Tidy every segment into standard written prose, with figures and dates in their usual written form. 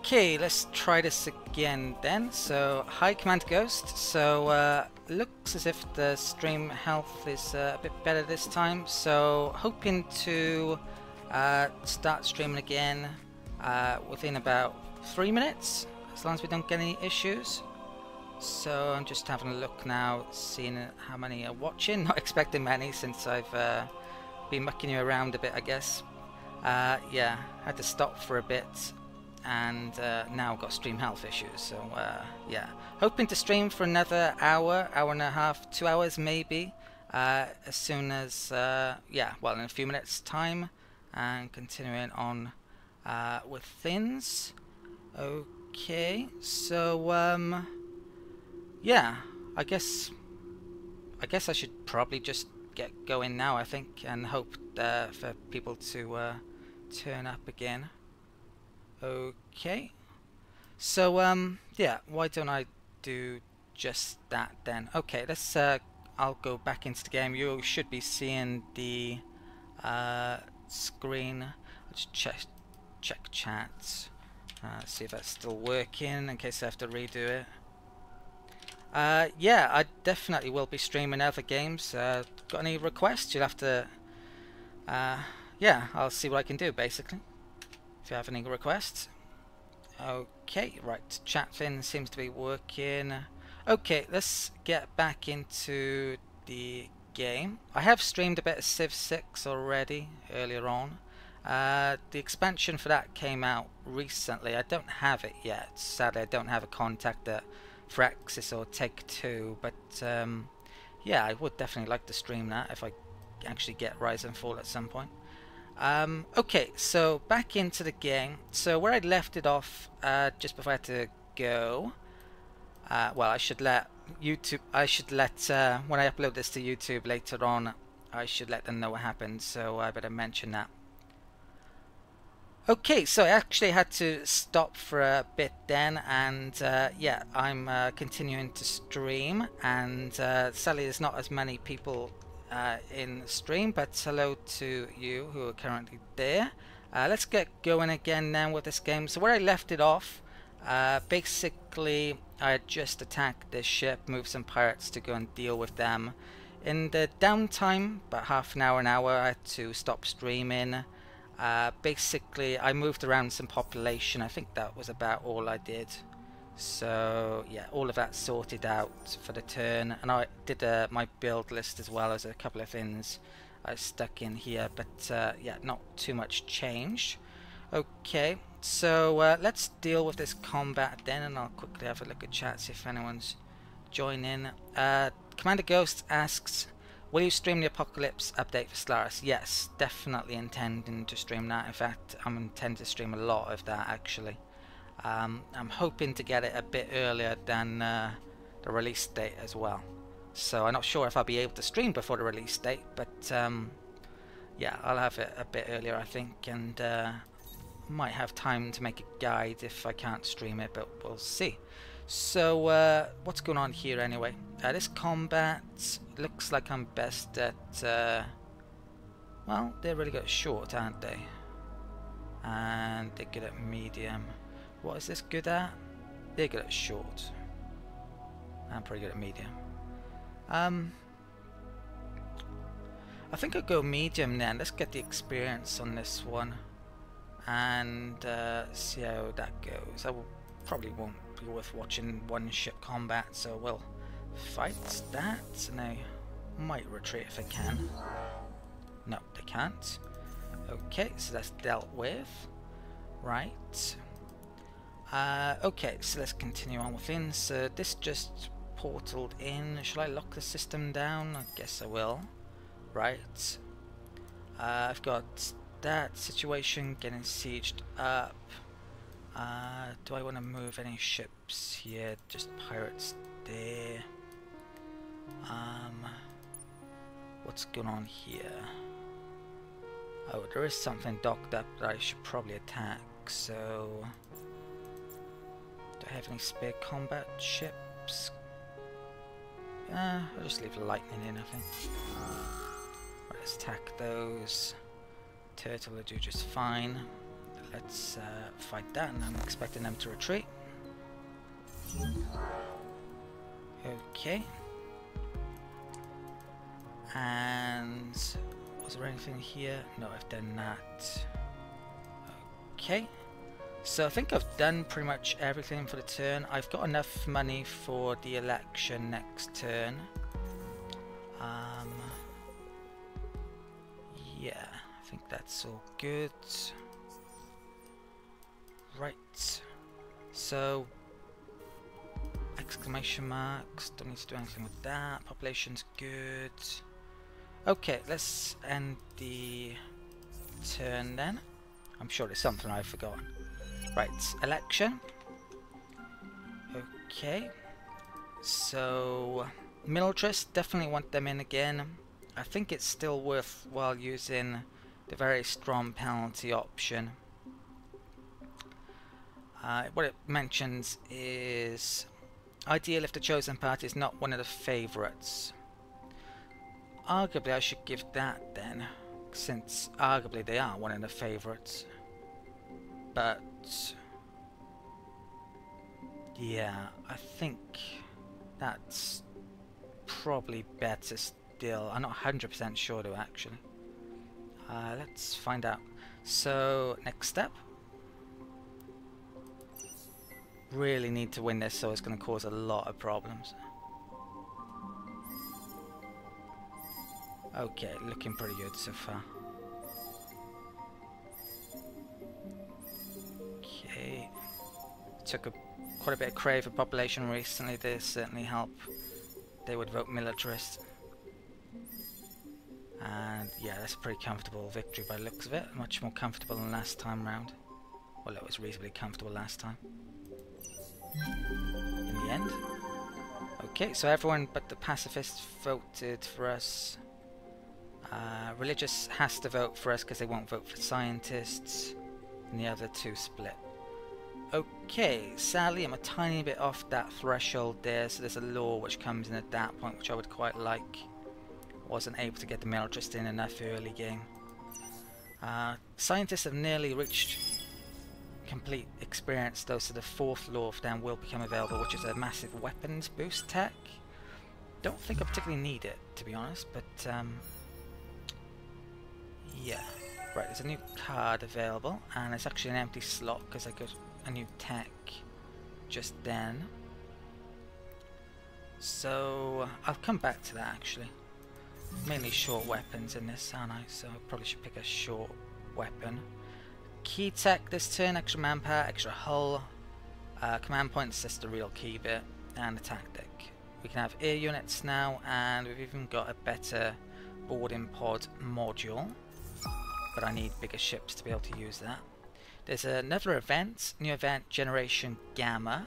Okay, let's try this again then. So, hi Command Ghost. So, looks as if the stream health is a bit better this time. So, hoping to start streaming again within about 3 minutes, as long as we don't get any issues. So, I'm just having a look now, seeing how many are watching. Not expecting many since I've been mucking you around a bit, I guess. Yeah, had to stop for a bit. And now I've got stream health issues, so yeah, hoping to stream for another hour, hour and a half, 2 hours maybe, as soon as yeah, well, in a few minutes time, and continuing on with things. Okay, so yeah, I guess I should probably just get going now, I think, and hope for people to turn up again. Okay, so yeah, why don't I do just that then? Okay, let's I'll go back into the game. You should be seeing the screen. I'll just check chat, see if that's still working in case I have to redo it. Yeah, I definitely will be streaming other games. Got any requests? You'll have to yeah, I'll see what I can do basically. If you have any requests. Okay, right, chat thing seems to be working. Okay, let's get back into the game. I have streamed a bit of Civ 6 already earlier on. The expansion for that came out recently. I don't have it yet. Sadly, I don't have a contact at Firaxis or Take-Two, but yeah, I would definitely like to stream that if I actually get Rise and Fall at some point. Okay, so back into the game. So where I left it off just before I had to go, well, I should let YouTube, when I upload this to YouTube later on, I should let them know what happened, so I better mention that. Okay, so I actually had to stop for a bit then, and yeah, I'm continuing to stream, and sadly there's not as many people in the stream, but hello to you who are currently there. Let's get going again now with this game. So where I left it off, basically I had just attacked this ship, moved some pirates to go and deal with them. In the downtime, about half an hour, I had to stop streaming. Basically I moved around some population. I think that was about all I did. So yeah, all of that sorted out for the turn, and I did my build list as well as a couple of things I stuck in here, but yeah, not too much change. Okay, so let's deal with this combat then, and I'll quickly have a look at chat, see if anyone's joining. Commander Ghost asks, will you stream the Apocalypse update for Stellaris? Yes, definitely intending to stream that. In fact, I'm intending to stream a lot of that actually. I'm hoping to get it a bit earlier than the release date as well. So I'm not sure if I'll be able to stream before the release date, but yeah, I'll have it a bit earlier I think, and might have time to make a guide if I can't stream it, but we'll see. So what's going on here anyway? This combat looks like I'm best at well, they're really good at short, aren't they? And they're good at medium. What is this good at? They're good at short. I'm pretty good at medium. I think I'll go medium then. Let's get the experience on this one and see how that goes. Probably won't be worth watching one ship combat, so we'll fight that, and I might retreat if I can. No, they can't. Okay, so that's dealt with. Right. Okay, so let's continue on within. So this just portaled in. Shall I lock the system down? I guess I will. Right. I've got that situation getting sieged up. Do I want to move any ships here? Just pirates there. What's going on here? Oh, there is something docked up that I should probably attack, so... Do I have any spare combat ships? I'll just leave the lightning in, I think. Right, let's attack those. Turtle will do just fine. let's fight that, and I'm expecting them to retreat. Okay. And was there anything here? No, I've done that. Okay. So I think I've done pretty much everything for the turn. I've got enough money for the election next turn. Yeah, I think that's all good. Right. So exclamation marks, don't need to do anything with that. Population's good. Okay, let's end the turn then. I'm sure there's something I've forgotten. Right, election. Okay. So militarists, definitely want them in again. I think it's still worthwhile using the very strong penalty option. What it mentions is ideal if the chosen party is not one of the favourites. Arguably I should give that then, since arguably they are one of the favourites. But yeah, I think that's probably better still. I'm not 100% sure though, actually. Let's find out. So next step. Really need to win this, so it's going to cause a lot of problems. Okay, looking pretty good so far. Okay, took quite a bit of Craver population recently. They certainly help. They would vote militarist. And yeah, that's a pretty comfortable victory by the looks of it. Much more comfortable than last time round. Well, it was reasonably comfortable last time. In the end. Okay, so everyone but the pacifists voted for us. Religious has to vote for us because they won't vote for scientists. And the other two split. Okay, sadly I'm a tiny bit off that threshold there, so there's a law which comes in at that point which I would quite like. Wasn't able to get the militarist in enough early game. Scientists have nearly reached complete experience though, so the fourth law of them will become available, which is a massive weapons boost tech. Don't think I particularly need it, to be honest, but yeah. Right, there's a new card available, and it's actually an empty slot because I got a new tech just then. So I'll come back to that actually. Mainly short weapons in this, aren't I? So I probably should pick a short weapon. Key tech this turn, extra manpower, extra hull, command points, that's the real key bit, and a tactic. We can have air units now, and we've even got a better boarding pod module, but I need bigger ships to be able to use that. There's another event, new event, Generation Gamma,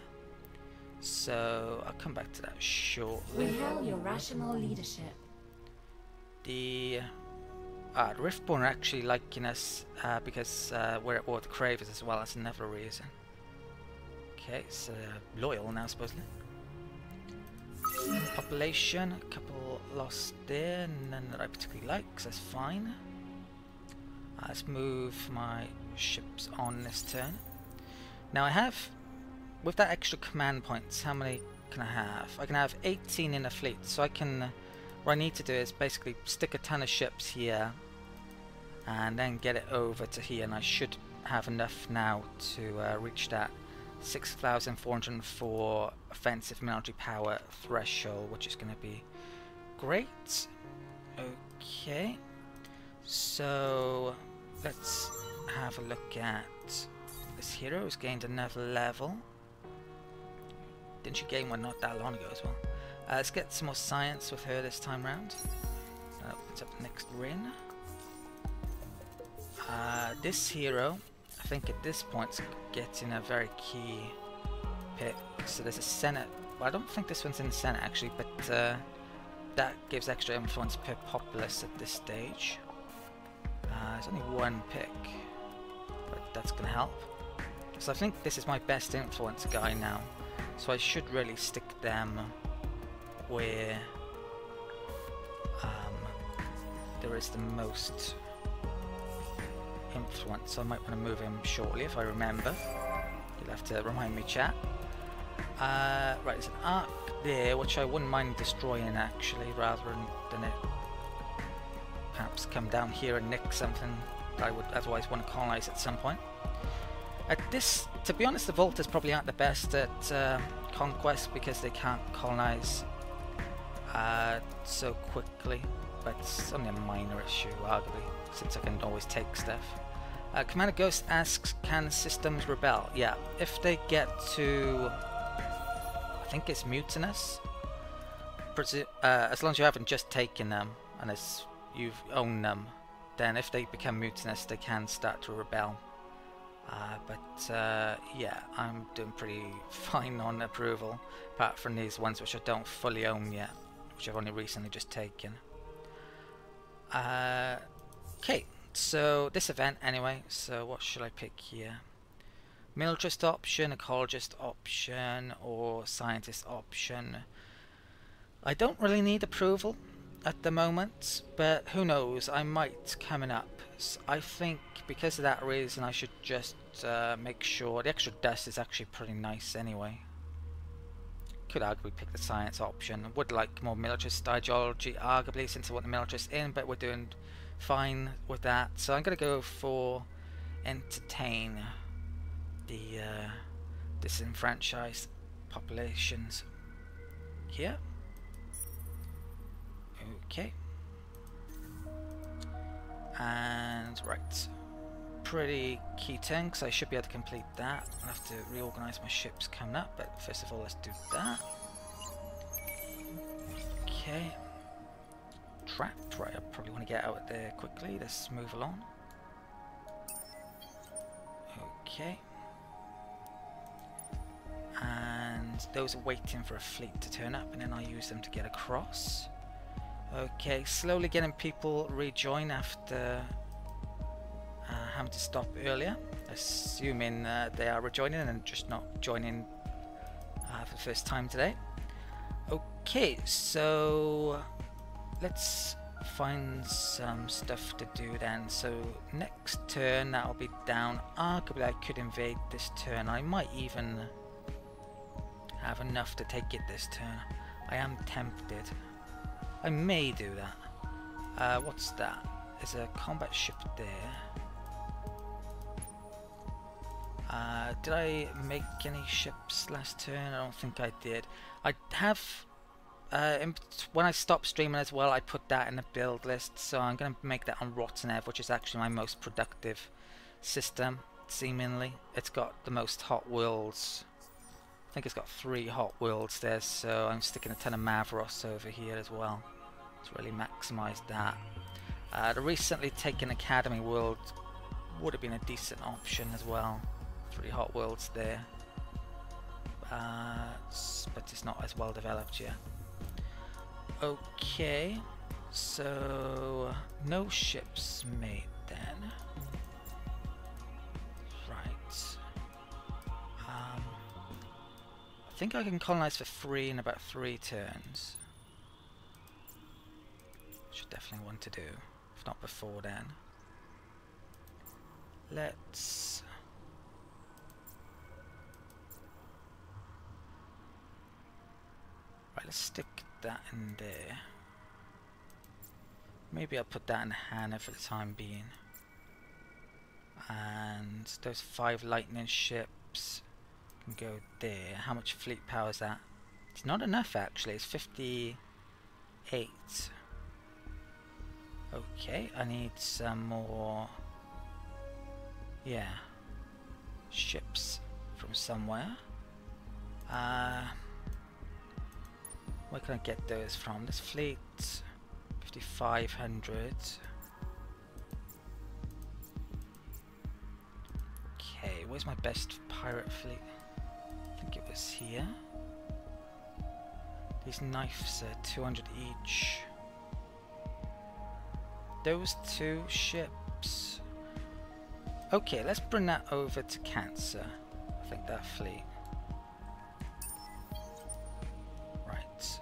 so I'll come back to that shortly. We hail your rational leadership. The Riftborn are actually liking us because we're at war with the Cravers as well. That's another reason. Okay, so they're loyal now, supposedly. Population, a couple lost there, none that I particularly like, so that's fine. Let's move my ships on this turn. Now I have, with that extra command points, how many can I have? I can have 18 in a fleet, so I can, what I need to do is basically stick a ton of ships here and then get it over to here, and I should have enough now to reach that 6,404 offensive military power threshold, which is going to be great. Okay, so let's have a look at this hero who's gained another level. Didn't she gain one not that long ago as well? Let's get some more science with her this time round. That opens up the next ring. This hero, I think at this point, is getting a very key pick. So there's a Senate. Well, I don't think this one's in the Senate actually, but that gives extra influence per populace at this stage. There's only one pick, but that's going to help. So I think this is my best influence guy now. So I should really stick them where there is the most influence, so I might want to move him shortly if I remember. You'll have to remind me, chat. Right, there's an arc there, which I wouldn't mind destroying actually, rather than it perhaps come down here and nick something that I would otherwise want to colonize at some point. At this, to be honest, the Voltas probably aren't the best at conquest because they can't colonize so quickly, but it's only a minor issue, arguably, since I can always take stuff. Commander Ghost asks, can systems rebel? Yeah, if they get to, I think it's mutinous, as long as you haven't just taken them, and as you've owned them, then if they become mutinous, they can start to rebel. Yeah, I'm doing pretty fine on approval, apart from these ones which I don't fully own yet, which I've only recently just taken. Okay, so this event anyway, so what should I pick here? Militarist option, ecologist option, or scientist option. I don't really need approval at the moment, but who knows, I might coming up. So I think because of that reason I should just make sure the extra dust is actually pretty nice anyway. Could arguably pick the science option. Would like more militarist ideology arguably, since I want the militarist in, but we're doing fine with that. So I'm going to go for entertain the disenfranchised populations here. Okay. And right, pretty key turn, because I should be able to complete that. I'll have to reorganize my ships coming up, but first of all let's do that. Okay. Trapped, right, I probably want to get out of there quickly. Let's move along. Okay. And those are waiting for a fleet to turn up, and then I'll use them to get across. Okay, slowly getting people rejoin after having to stop earlier, assuming they are rejoining and just not joining for the first time today. Okay, so let's find some stuff to do then. So next turn that'll be down. Arguably I could invade this turn. I might even have enough to take it this turn. I am tempted. I may do that. What's that? There's a combat ship there. Did I make any ships last turn? I don't think I did. I have, when I stopped streaming as well, I put that in the build list, so I'm going to make that on Rottenev, which is actually my most productive system, seemingly. It's got the most Hot Worlds. I think it's got 3 Hot Worlds there, so I'm sticking a ton of Mavros over here as well to really maximise that. The recently taken Academy World would have been a decent option as well. 3 Hot Worlds there, but it's not as well developed yet. Okay, so no ships made then. Right. I think I can colonize for 3 in about 3 turns. Should definitely want to do, if not before then. Let's let's stick that in there. Maybe I'll put that in Hannah for the time being. And those 5 lightning ships can go there. How much fleet power is that? It's not enough actually, it's 58. Okay, I need some more, yeah, ships from somewhere. Where can I get those from? This fleet, 5,500. Okay, where's my best pirate fleet? I think it was here. These knives are 200 each. Those 2 ships. Okay, let's bring that over to Cancer. I think that fleet. Right.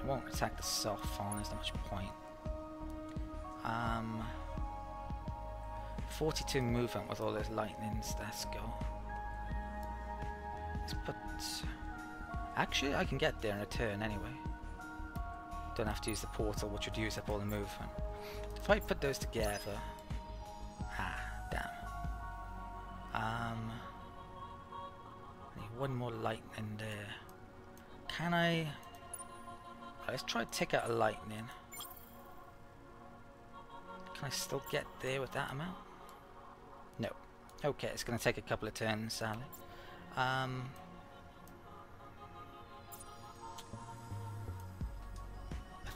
I won't attack the soft phone, there's not much point. 42 movement with all those lightnings. Let's go. Let's put... Actually, I can get there in a turn anyway. Don't have to use the portal, which would use up all the movement. If I put those together... Ah, damn. I need one more lightning there. Can I... Let's try to take out a lightning. Can I still get there with that amount? No. Okay, it's going to take a couple of turns, sadly. I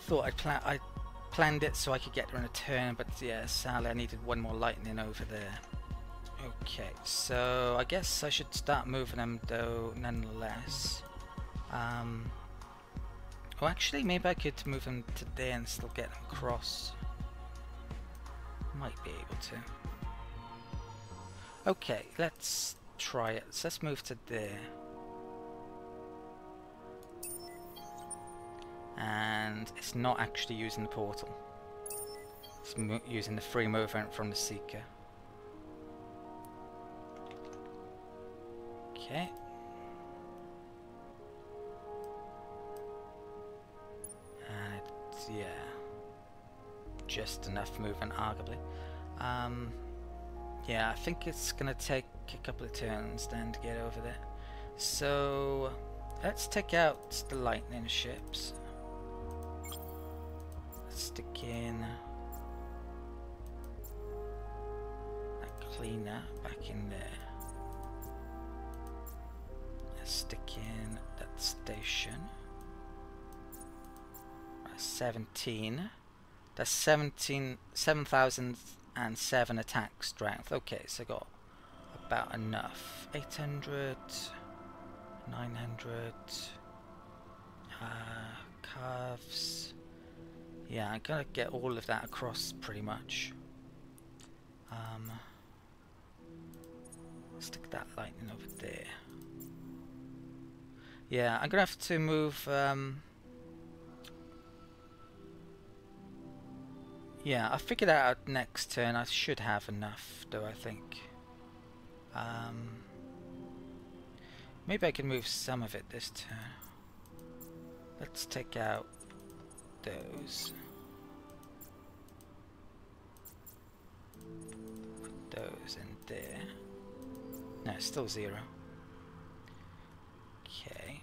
thought I planned it so I could get there in a turn, but yeah, sadly I needed one more lightning over there. Okay, so I guess I should start moving them though, nonetheless. Oh, actually, maybe I could move them to there and still get them across. Might be able to. Okay, let's try it. So let's move to there. And it's not actually using the portal. It's using the free movement from the Seeker. Okay. And it's, yeah, just enough movement, arguably. Yeah, I think it's gonna take a couple of turns then to get over there. So let's take out the lightning ships. Let's stick in that cleaner back in there. Let's stick in that station. 17. That's 7,007 attack strength. Okay, so I got about enough. 800, 900. Calves. Yeah, I'm gonna get all of that across pretty much. Stick that lightning over there. Yeah, I'm gonna have to move. Yeah, I figured that out next turn. I should have enough, though, I think. Maybe I can move some of it this turn. Let's take out those. Put those in there. No, it's still 0. Okay.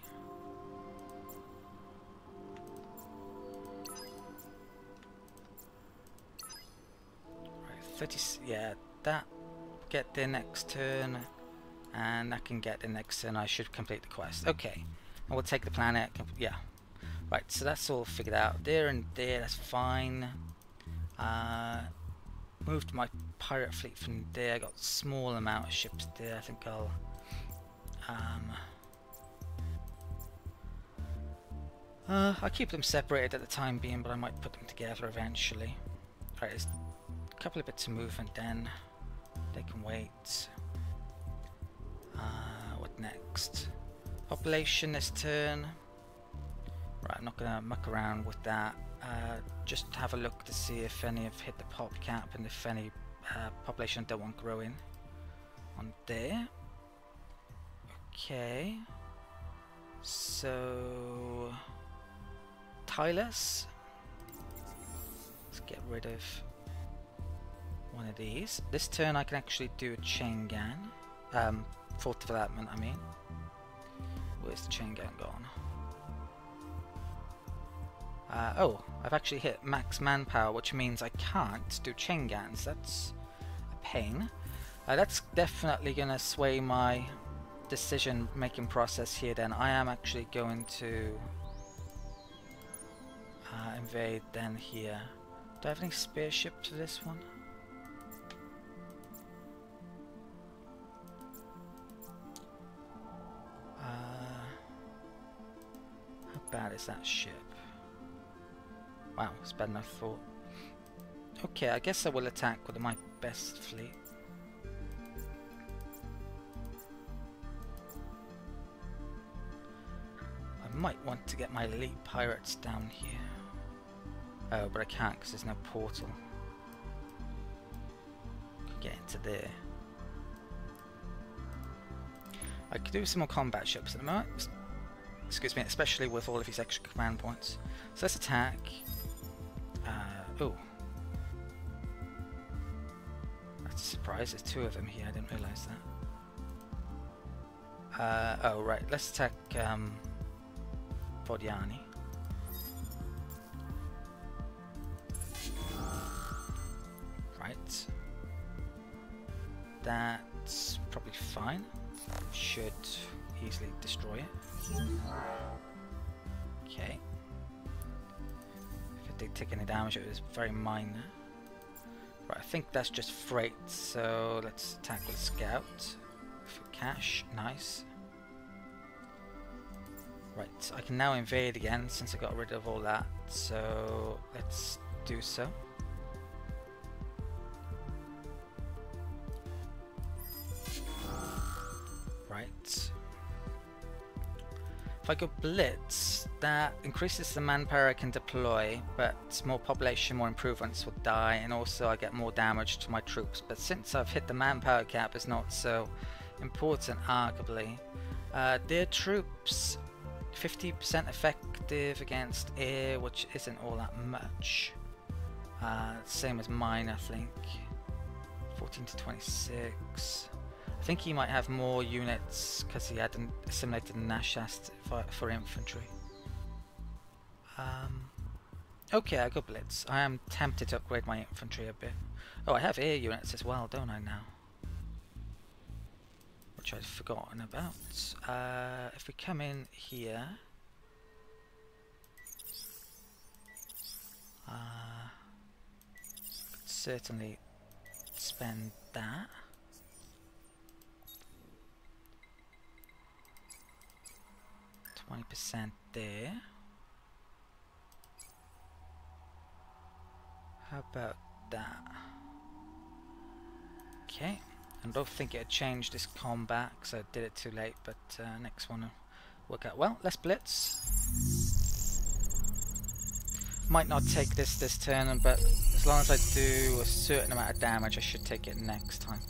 Right, 30. Yeah, that get there next turn, and that can get the next turn. I should complete the quest. Okay, and we'll take the planet. Yeah. Right, so that's all figured out. There and there, that's fine. Moved my pirate fleet from there. I got a small amount of ships there. I think I'll keep them separated at the time being, but I might put them together eventually. Right, there's a couple of bits of movement then. They can wait. What next? Population this turn. Right, I'm not going to muck around with that. Just have a look to see if any have hit the pop cap and if any population I don't want growing on there. Okay. So... Tylus. Let's get rid of one of these. This turn I can actually do a chain gun. Fourth development, I mean. Where's the chain gun gone? Oh, I've actually hit max manpower, which means I can't do chain guns. That's a pain. That's definitely going to sway my decision-making process here then. I am actually going to invade then here. Do I have any spare ships for this one? How bad is that ship? Wow, it's better than I thought. Okay, I guess I will attack with my best fleet. I might want to get my elite pirates down here. Oh, but I can't because there's no portal. Could get into there. I could do some more combat ships at the moment. Excuse me, especially with all of these extra command points. So let's attack. Oh. That's a surprise, there's two of them here, I didn't realise that. Oh right, let's attack Vodiani. Right. That's probably fine. Should easily destroy it. Okay. If it did take any damage, it was very minor. Right, I think that's just freight, so let's attack with Scout for cash. Nice. Right, I can now invade again since I got rid of all that, so let's do so. Right. If I go Blitz, that increases the manpower I can deploy, but more population, more improvements will die, and also I get more damage to my troops. But since I've hit the manpower cap, it's not so important, arguably. Their troops, 50% effective against air, which isn't all that much. Same as mine, I think. 14 to 26. I think he might have more units because he had assimilated Nashast for infantry. Okay, I go Blitz. I am tempted to upgrade my infantry a bit. Oh, I have air units as well, don't I now? Which I'd forgotten about. If we come in here... could certainly spend that. 20% there. How about that? Okay. I don't think it had changed this combat because I did it too late, but next one will work out well. Let's Blitz. Might not take this turn, but as long as I do a certain amount of damage, I should take it next time.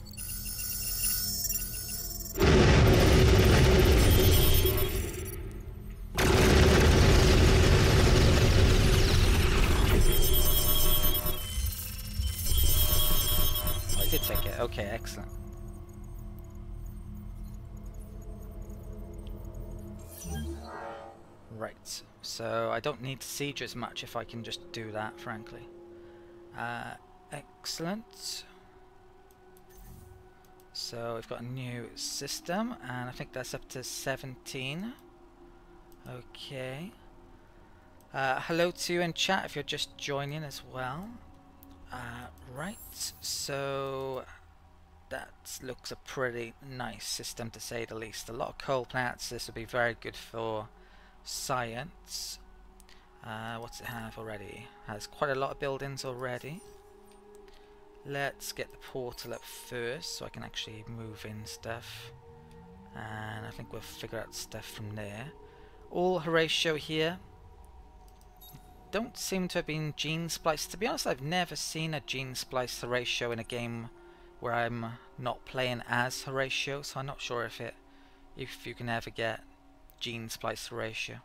I did take it. Okay, excellent. Right, so I don't need to siege as much if I can just do that, frankly. Excellent. So we've got a new system, and I think that's up to 17. Okay. Hello to you in chat if you're just joining as well. Right, so that looks a pretty nice system to say the least. A lot of coal plants. This would be very good for science. What's it have already? Has quite a lot of buildings already. Let's get the portal up first so I can actually move in stuff, and I think we'll figure out stuff from there. All Horatio here. Don't seem to have been gene spliced. To be honest, I've never seen a gene spliced Horatio in a game where I'm not playing as Horatio, so I'm not sure if you can ever get gene spliced Horatio.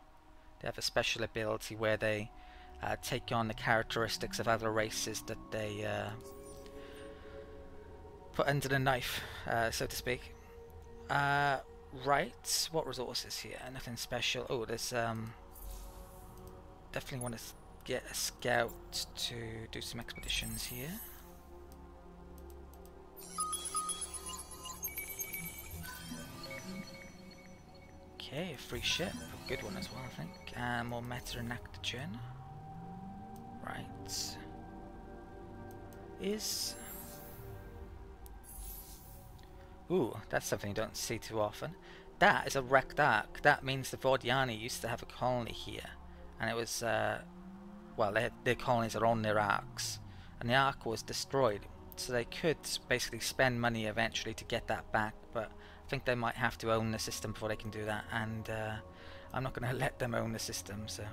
They have a special ability where they take on the characteristics of other races that they put under the knife, so to speak. Right, what resources here? Nothing special. Oh, there's definitely want to get a scout to do some expeditions here. Okay, a free ship, a good one as well, I think. And more meta and actogen. Right. Ooh, that's something you don't see too often. That is a wrecked ark. That means the Vodiani used to have a colony here. And it was, well, their colonies are on their arks. And the ark was destroyed. So they could basically spend money eventually to get that back. But I think they might have to own the system before they can do that. And I'm not going to let them own the system, so...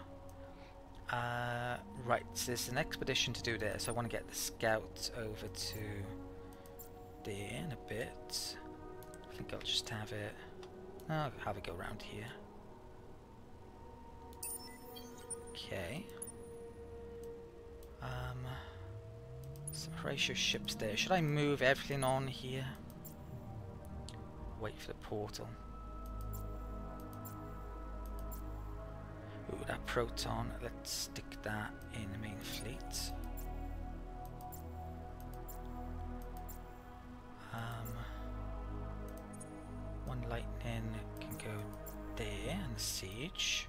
right, so there's an expedition to do there. So I want to get the scout over to there in a bit. I think I'll just have it. I'll have it go around here. Okay. Some ratio ships there. Should I move everything on here? Wait for the portal. Ooh, that proton. Let's stick that in the main fleet. One lightning can go there and the siege.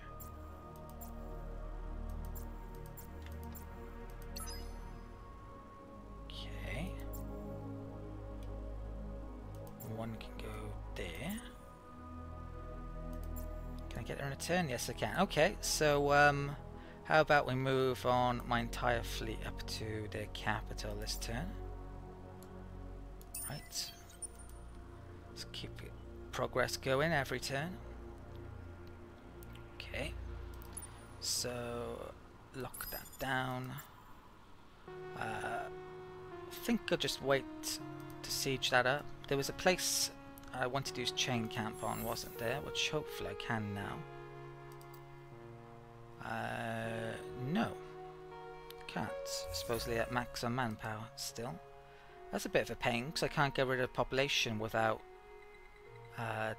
Okay. One can go there. Can I get there in a turn? Yes, I can. Okay, so how about we move on my entire fleet up to their capital this turn? Right. Let's keep progress going every turn. Okay. So lock that down. I think I'll just wait to siege that up. There was a place I wanted to use chain camp on, wasn't there? Which hopefully I can now. No. Can't. Supposedly at max on manpower still. That's a bit of a pain because I can't get rid of population without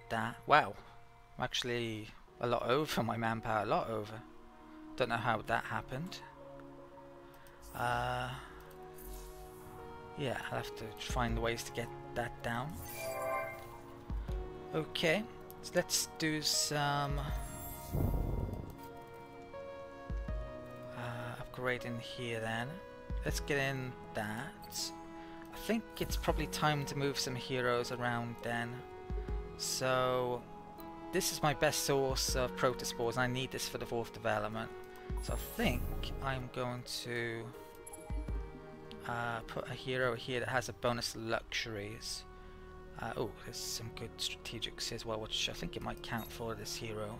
that. Wow. I'm actually a lot over my manpower, a lot over. Don't know how that happened. Yeah, I'll have to find ways to get that down. Okay, so let's do some upgrading here then. Let's get in that. I think it's probably time to move some heroes around then. So this is my best source of protospores and I need this for the 4th development. So I think I'm going to put a hero here that has a bonus luxuries. Oh, there's some good strategics as well, which I think it might count for this hero.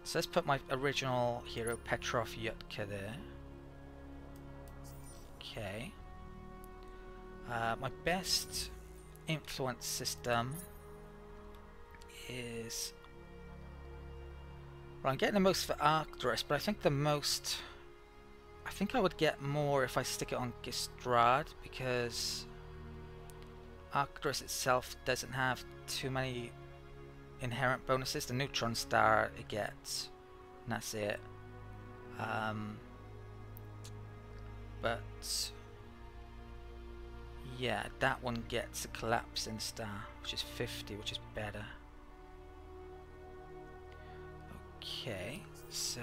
So let's put my original hero Petrov Yutka there. Okay. My best influence system is... Well, I'm getting the most for Arcturus, but I think the most... I think I would get more if I stick it on Gistrad, because Arcturus itself doesn't have too many inherent bonuses. The neutron star it gets, and that's it. But yeah, that one gets a collapsing star, which is 50, which is better. Okay, so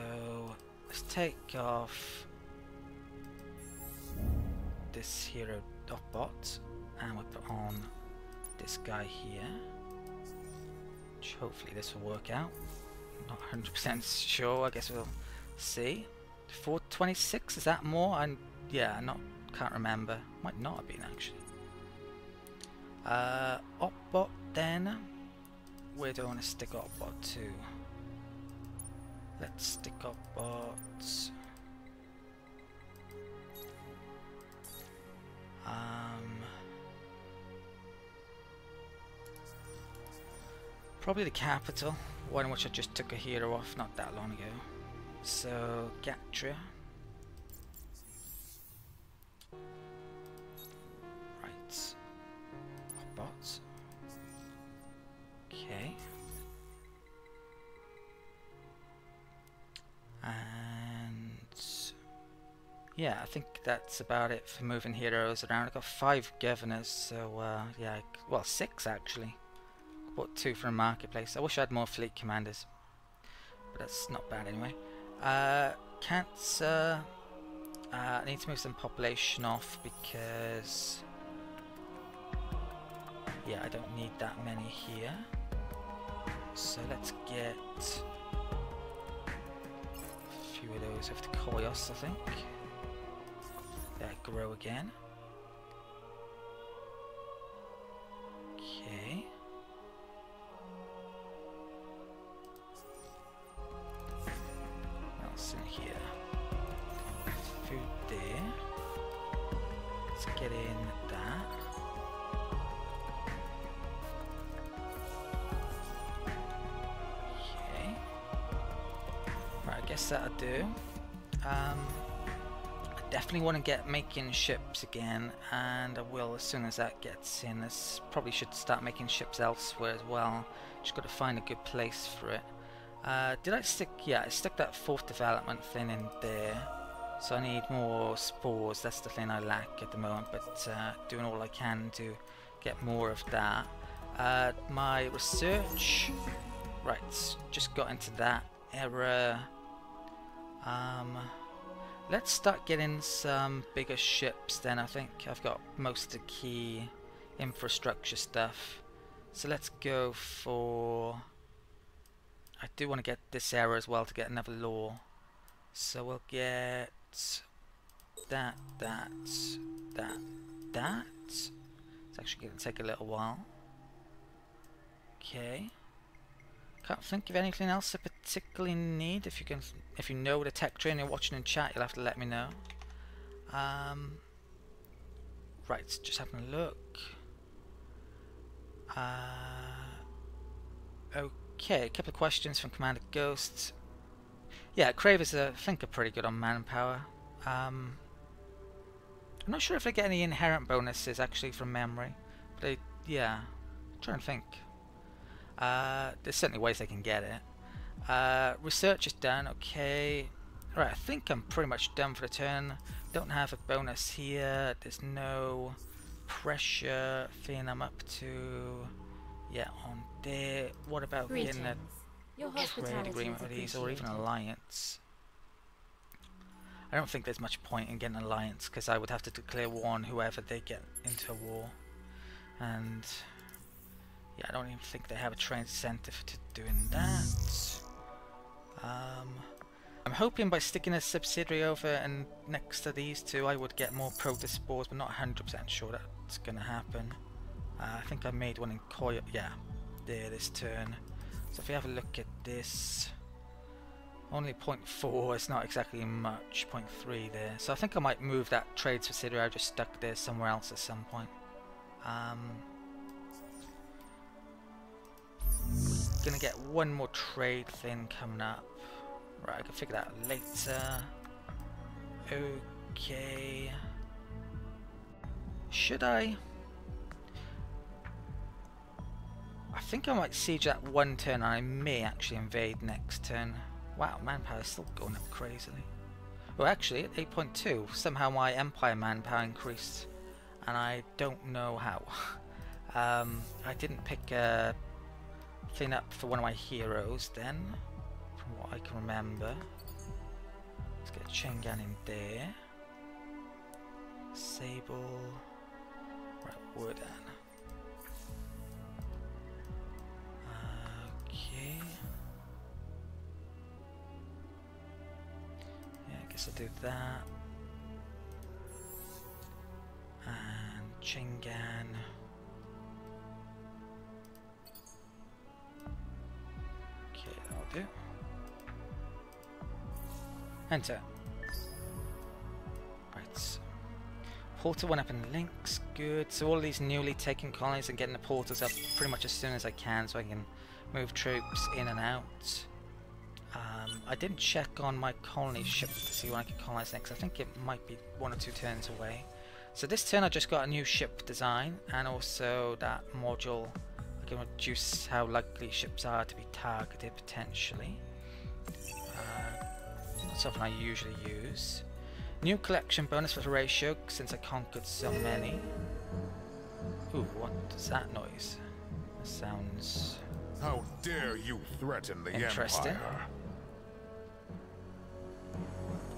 let's take off this hero bot and we'll put on this guy here, which hopefully this will work out. Not 100% sure, I guess we'll see. 426, is that more? Yeah, can't remember. Might not have been actually. Opbot then. Where do I want to stick Opbot to? Let's stick Opbot. Probably the capital, one in which I just took a hero off not that long ago. So Gatria. Right. Bots. Okay. And yeah, I think that's about it for moving heroes around. I've got 5 governors, so yeah, well 6 actually. Bought 2 from marketplace. I wish I had more fleet commanders, but that's not bad anyway. Cancer. I need to move some population off because yeah, I don't need that many here. So let's get a few of those of the Koyos, I think. There, grow again. Okay. In here, food there. Let's get in that. guess that'll do. I definitely want to get making ships again, and I will as soon as that gets in. I probably should start making ships elsewhere as well. Just got to find a good place for it. Did I stick? Yeah, I stuck that 4th development thing in there. So I need more spores. That's the thing I lack at the moment, but doing all I can to get more of that. My research, right, just got into that error. Let's start getting some bigger ships then. I think I've got most of the key infrastructure stuff. So let's go for... I do want to get this error as well to get another law. So we'll get that. It's actually going to take a little while. Okay. Can't think of anything else I particularly need. If you know the tech tree and you're watching in chat, you'll have to let me know. Right, just having a look. Okay, a couple of questions from Commander Ghost. Yeah, Cravers I think are pretty good on manpower. I'm not sure if they get any inherent bonuses actually from memory, but they, yeah, I'm trying to think. There's certainly ways they can get it. Research is done, okay. Right, I think I'm pretty much done for the turn. Don't have a bonus here. There's no pressure thing I'm up to. Yeah, on there. What about getting a trade agreement with these, or even alliance? I don't think there's much point in getting an alliance, because I would have to declare war on whoever they get into a war. And yeah, I don't even think they have a trade incentive to doing that. I'm hoping by sticking a subsidiary over and next to these two I would get more protospores, but not 100% sure that's going to happen. I think I made one in Koya, yeah, there this turn. So if we have a look at this, only 0.4, it's not exactly much, 0.3 there. So I think I might move that trade subsidiary I just stuck there somewhere else at some point. We're gonna get one more trade thing coming up. Right, I can figure that out later. Okay. Should I? I think I might siege that one turn, and I may actually invade next turn. Wow, manpower is still going up crazily. Well, actually, at 8.2, somehow my Empire manpower increased, and I don't know how. I didn't pick a thing up for one of my heroes then, from what I can remember. Let's get Chengan in there. Sable. Right, Woodan. Okay. Yeah, I guess I'll do that. And Chengan. Okay, that'll do. Enter. Right. Portal went up in links, good. So all of these newly taken colonies and getting the portals up pretty much as soon as I can, so I can move troops in and out. I didn't check on my colony ship to see when I could colonize next. I think it might be 1 or 2 turns away. So this turn I just got a new ship design, and also that module. I can reduce how likely ships are to be targeted potentially. Not something I usually use. New collection bonus for ratio since I conquered so many. Ooh, what is that noise? That sounds... How dare you threaten the interesting. Empire?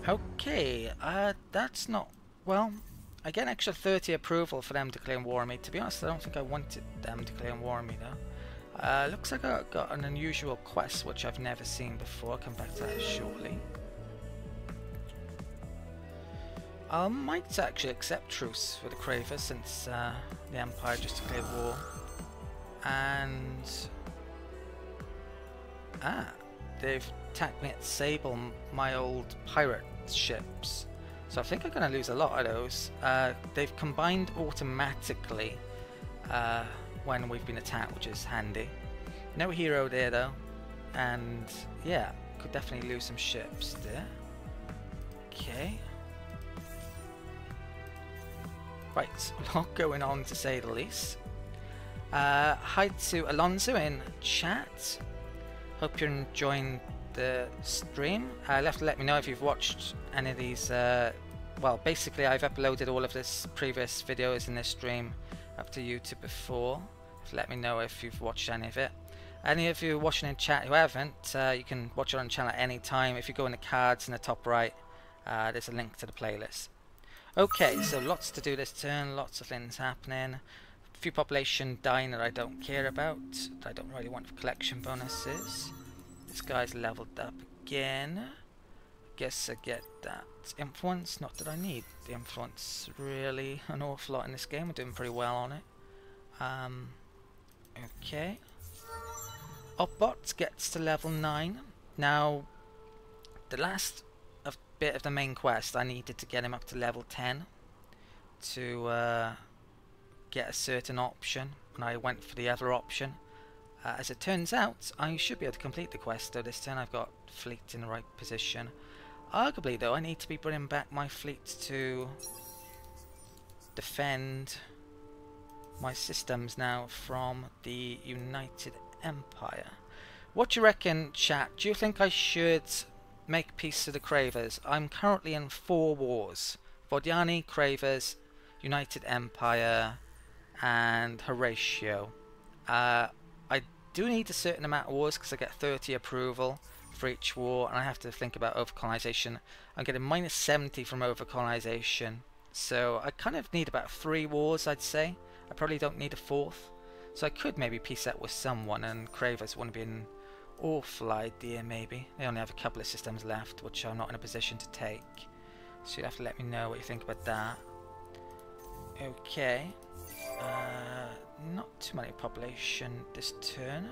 Okay, that's not... Well, I get an extra 30 approval for them declaring war on me. To be honest, I don't think I wanted them declaring war on me though. Looks like I got an unusual quest which I've never seen before. I'll come back to that shortly. I might actually accept truce with the Cravers since the Empire just declared war. And... they've attacked me at Sable, my old pirate ships. So I think I'm going to lose a lot of those. They've combined automatically when we've been attacked, which is handy. No hero there though. And yeah, could definitely lose some ships there. Okay. Right, a lot going on to say the least. Hi to Alonso in chat. Hope you're enjoying the stream. You'll have to let me know if you've watched any of these. Well, basically I've uploaded all of this previous videos in this stream up to YouTube before. Let me know if you've watched any of it. Any of you watching in chat who haven't, you can watch it on the channel at any time. If you go in the cards in the top right, there's a link to the playlist. Okay, so lots to do this turn, lots of things happening. A few population dying that I don't care about, that I don't really want for collection bonuses. This guy's leveled up again. Guess I get that influence. Not that I need the influence really an awful lot in this game. I'm doing pretty well on it. Okay. Opbot gets to level 9. Now, the last bit of the main quest, I needed to get him up to level 10 to get a certain option, and I went for the other option. As it turns out, I should be able to complete the quest, though this turn I've got fleet in the right position. Arguably, though, I need to be bringing back my fleet to defend my systems now from the United Empire. What do you reckon, chat? Do you think I should make peace with the Cravers? I'm currently in 4 wars. Vodiani, Cravers, United Empire, and Horatio. I do need a certain amount of wars because I get 30 approval for each war, and I have to think about overcolonization. I'm getting minus 70 from overcolonization, so I kind of need about 3 wars, I'd say. I probably don't need a 4th, so I could maybe peace out with someone, and Cravers wouldn't be an awful idea maybe. They only have a couple of systems left, which I'm not in a position to take, so you'll have to let me know what you think about that. Okay. Not too many population this turn.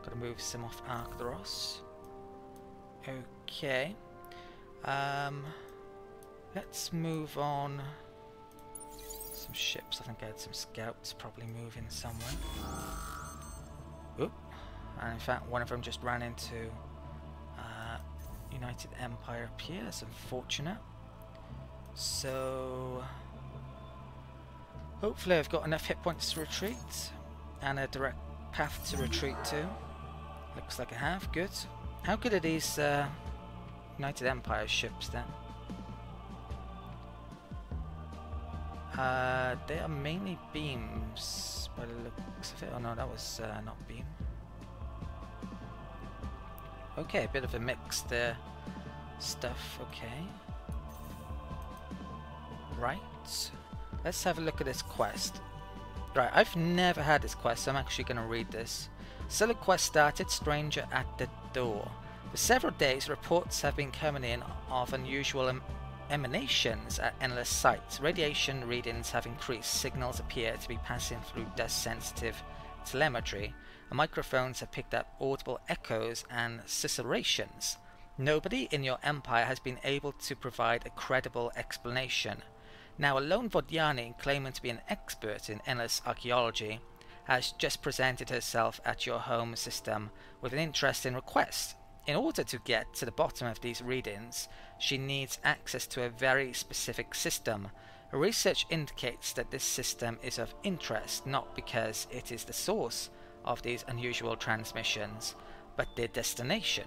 Gotta move some off Arctheros. Okay. Let's move on. Some ships. I think I had some scouts probably moving somewhere. Oop. And in fact, one of them just ran into United Empire up here. That's unfortunate. So hopefully I've got enough hit points to retreat and a direct path to retreat to. Looks like I have. Good. How good are these United Empire ships then? They are mainly beams by the looks of it. Oh no, that was not beam. Okay, a bit of a mixed stuff. Okay. Right. Let's have a look at this quest. Right, I've never had this quest, so I'm actually going to read this. Solo quest started, stranger at the door. For several days, reports have been coming in of unusual emanations at endless sites. Radiation readings have increased. Signals appear to be passing through dust-sensitive telemetry. And microphones have picked up audible echoes and susurrations. Nobody in your empire has been able to provide a credible explanation. Now, a lone Vodiani, claiming to be an expert in endless archaeology, has just presented herself at your home system with an interesting request. In order to get to the bottom of these readings, she needs access to a very specific system. Her research indicates that this system is of interest not because it is the source of these unusual transmissions, but their destination.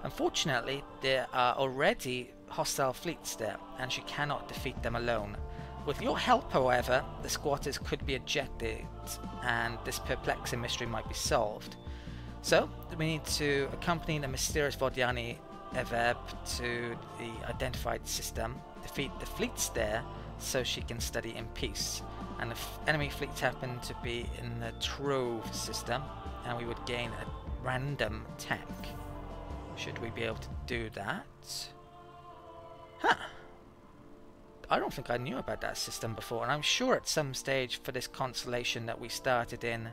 Unfortunately, there are already hostile fleets there, and she cannot defeat them alone. With your help, however, the squatters could be ejected, and this perplexing mystery might be solved. So, we need to accompany the mysterious Vodiani Eveb to the identified system, defeat the fleets there, so she can study in peace. And if enemy fleets happen to be in the Trove system, and we would gain a random tech. Should we be able to do that? Huh. I don't think I knew about that system before, and I'm sure at some stage for this constellation that we started in,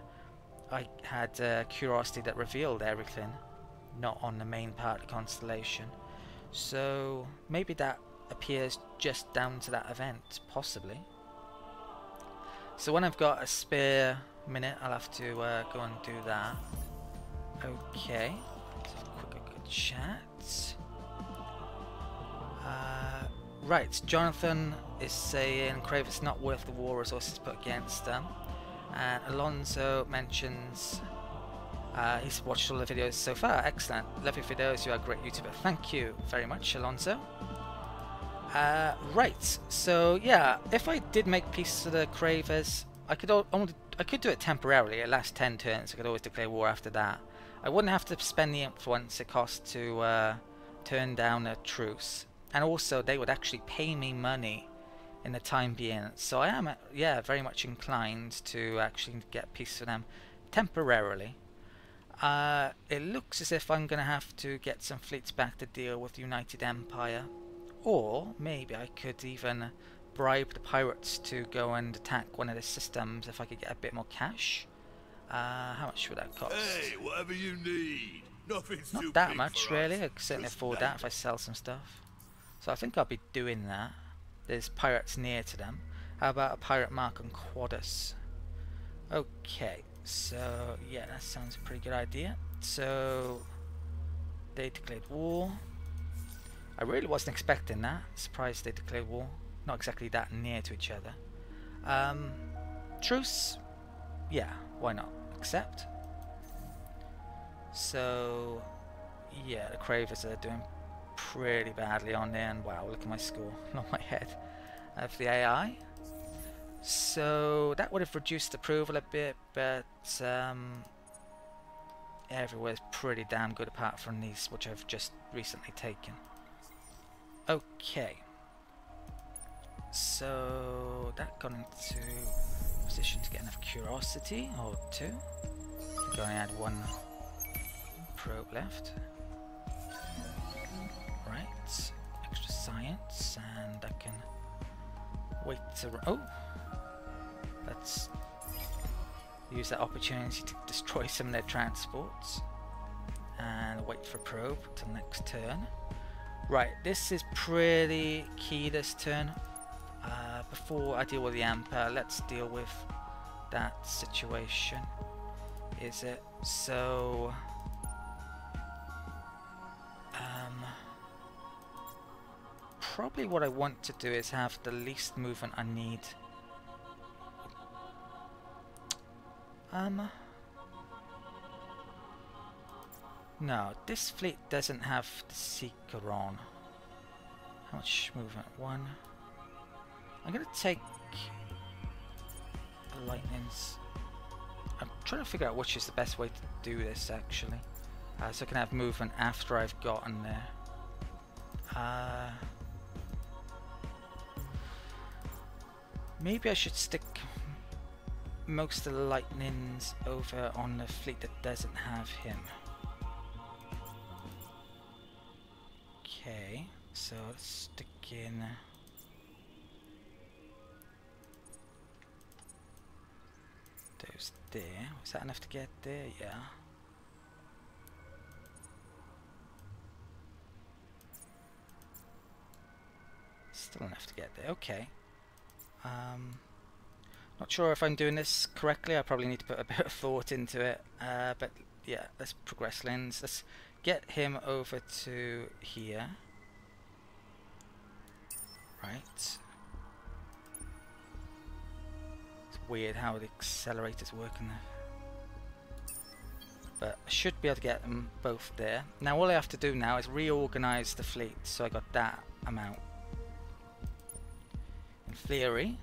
I had curiosity that revealed everything, not on the main part of the constellation. So maybe that appears just down to that event, possibly. So when I've got a spare minute, I'll have to go and do that. Okay. Let's have a quick chat. right, Jonathan is saying Crave is not worth the war resources put against them. And Alonso mentions he's watched all the videos so far. Excellent. Love your videos. You are a great YouTuber. Thank you very much, Alonso. Right, so yeah, if I did make peace with the Cravers, I could do it temporarily. It lasts 10 turns. I could always declare war after that. I wouldn't have to spend the influence it costs to turn down a truce, and also they would actually pay me money in the time being. So I am, yeah, very much inclined to actually get peace with them temporarily. It looks as if I'm going to have to get some fleets back to deal with the United Empire. Or maybe I could even bribe the pirates to go and attack one of the systems if I could get a bit more cash. How much would that cost? Hey, whatever you need. Nothing's too Not that big much, for really. us. I could certainly Just afford name that if I sell some stuff. So I think I'll be doing that. There's pirates near to them. How about a pirate mark on Quadus? Okay, so yeah, that sounds a pretty good idea. So they declared war. I really wasn't expecting that. Surprised they declared war. Not exactly that near to each other. Truce? Yeah, why not? Accept. So, yeah, the Cravers are doing pretty badly on there. And wow, look at my score on my head of the AI. So that would have reduced approval a bit, but everywhere's pretty damn good apart from these, which I've just recently taken. Okay, so that got into position to get enough curiosity, or two. I think I only had one probe left. Right, extra science, and I can wait to. Oh, let's use that opportunity to destroy some of their transports and wait for probe till next turn. Right, this is pretty key this turn. Before I deal with the Emperor, let's deal with that situation. Is it? So probably what I want to do is have the least movement I need. No, this fleet doesn't have the Seeker on. How much movement? One. I'm gonna take the Lightnings. I'm trying to figure out which is the best way to do this actually. So I can have movement after I've gotten there. Maybe I should stick most of the Lightnings over on the fleet that doesn't have him. Okay, so let's stick in those there. Was that enough to get there? Yeah. Still enough to get there. Okay. Not sure if I'm doing this correctly. I probably need to put a bit of thought into it. But yeah, let's progress lens. Let's get him over to here. Right. It's weird how the accelerators work in there. But I should be able to get them both there. Now all I have to do now is reorganize the fleet, so I got that amount in theory,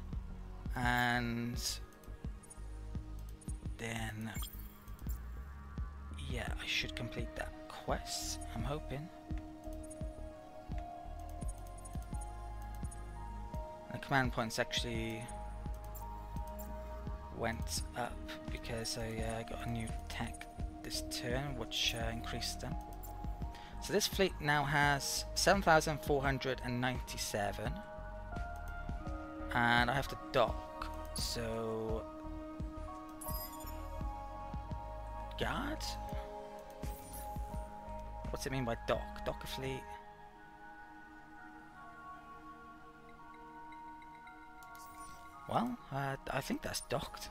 and then yeah, I should complete that quest, I'm hoping. The command points actually went up because I got a new tech this turn, which increased them. So this fleet now has 7,497, and I have to dock. So guard? What's it mean by dock? Dock a fleet? Well, I think that's docked.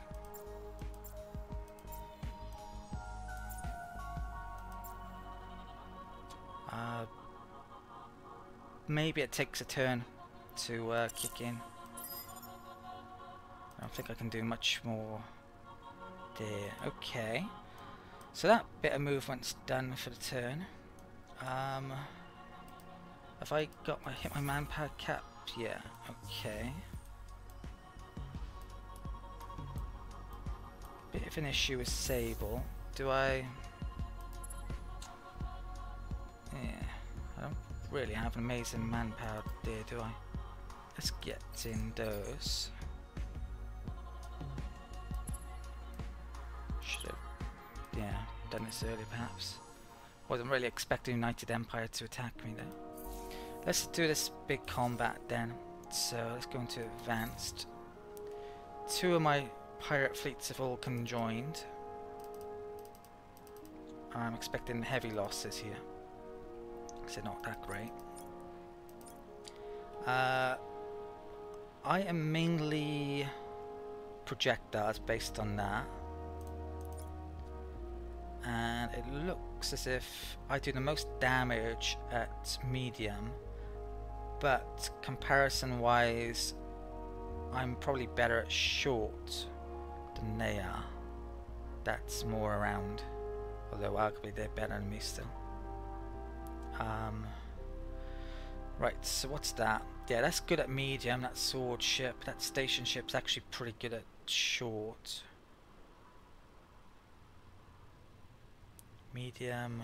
Maybe it takes a turn to kick in. I don't think I can do much more there. Okay. So that bit of movement's done for the turn. Have I got hit my manpower cap? Yeah, okay. Bit of an issue with Sable. Do I... Yeah, I don't really have an amazing manpower there, do I? Let's get in those. Should have, yeah, done this earlier perhaps. Wasn't really expecting United Empire to attack me though. Let's do this big combat then. So let's go into advanced. 2 of my pirate fleets have all conjoined. I'm expecting heavy losses here. So not that great. I am mainly projectiles based on that. And it looks as if I do the most damage at medium, but comparison wise I'm probably better at short than they are. That's more around, although arguably they're better than me still. Right, so what's that? Yeah, that's good at medium, that sword ship. That station ship's actually pretty good at short. Medium,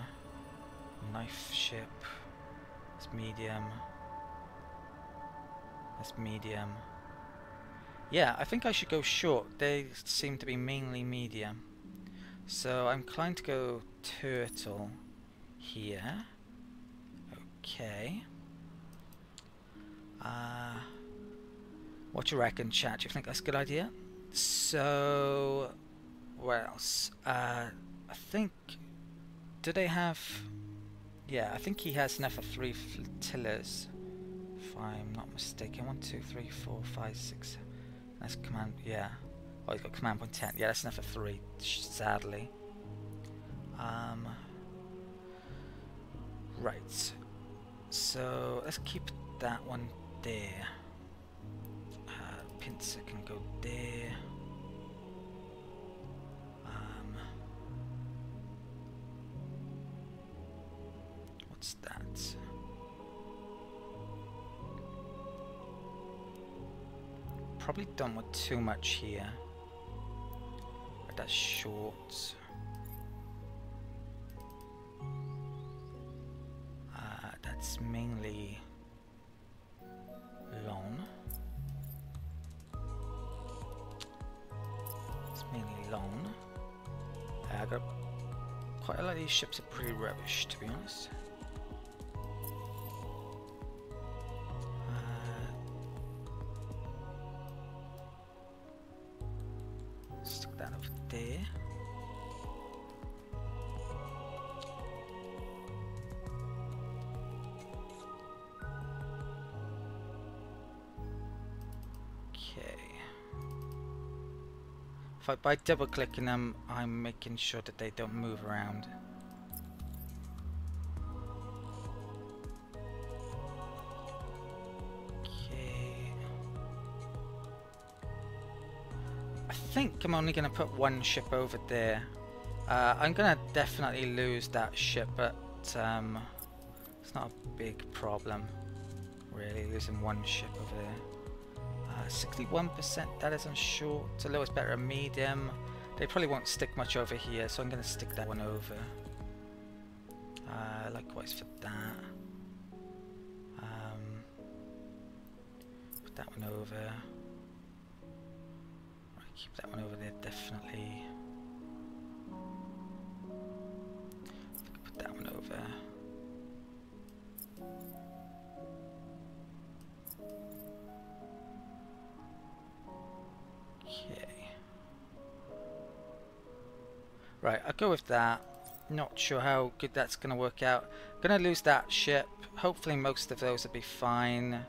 knife ship, that's medium, that's medium. Yeah, I think I should go short. They seem to be mainly medium. So I'm inclined to go turtle here. Okay. What do you reckon, chat? Do you think that's a good idea? So, what else? I think... Do they have... Yeah, I think he has enough for 3 flotillas. If I'm not mistaken. 1, 2, 3, 4, 5, 6... That's command... Yeah. Oh, he's got command point 10. Yeah, that's enough for 3, sadly. Right. So, let's keep that one there. Pincer can go there. What's that? Probably done with too much here. But that's short. That's mainly long. It's mainly long. I got quite a lot of these ships are pretty rubbish, to be honest. Stick that over there. By double clicking them, I'm making sure that they don't move around. Okay. I think I'm only going to put 1 ship over there. I'm going to definitely lose that ship, but it's not a big problem, really, losing 1 ship over there. 61%, that is on short. So low is better at medium. They probably won't stick much over here, so I'm going to stick that one over. Likewise for that. Put that one over. Right, keep that one over there, definitely. Put that one over. Okay. Right, I'll go with that. Not sure how good that's going to work out. Going to lose that ship. Hopefully most of those will be fine.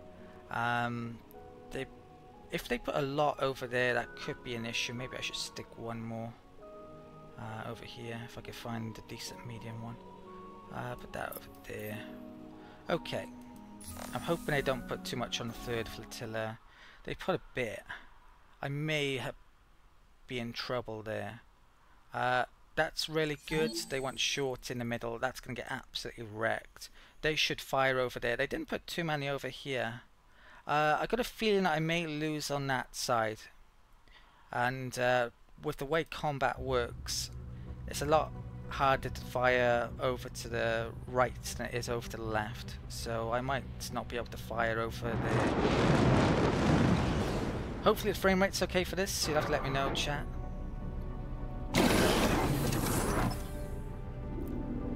If they put a lot over there, that could be an issue. Maybe I should stick 1 more over here if I can find a decent medium one. Put that over there. Okay. I'm hoping they don't put too much on the third flotilla. They put a bit. I may be in trouble there. That's really good. They want short in the middle. That's going to get absolutely wrecked. They should fire over there. They didn't put too many over here. I got a feeling that I may lose on that side. And with the way combat works, it's a lot harder to fire over to the right than it is over to the left. So I might not be able to fire over there. Hopefully the frame rate's okay for this. You'll have to let me know, chat.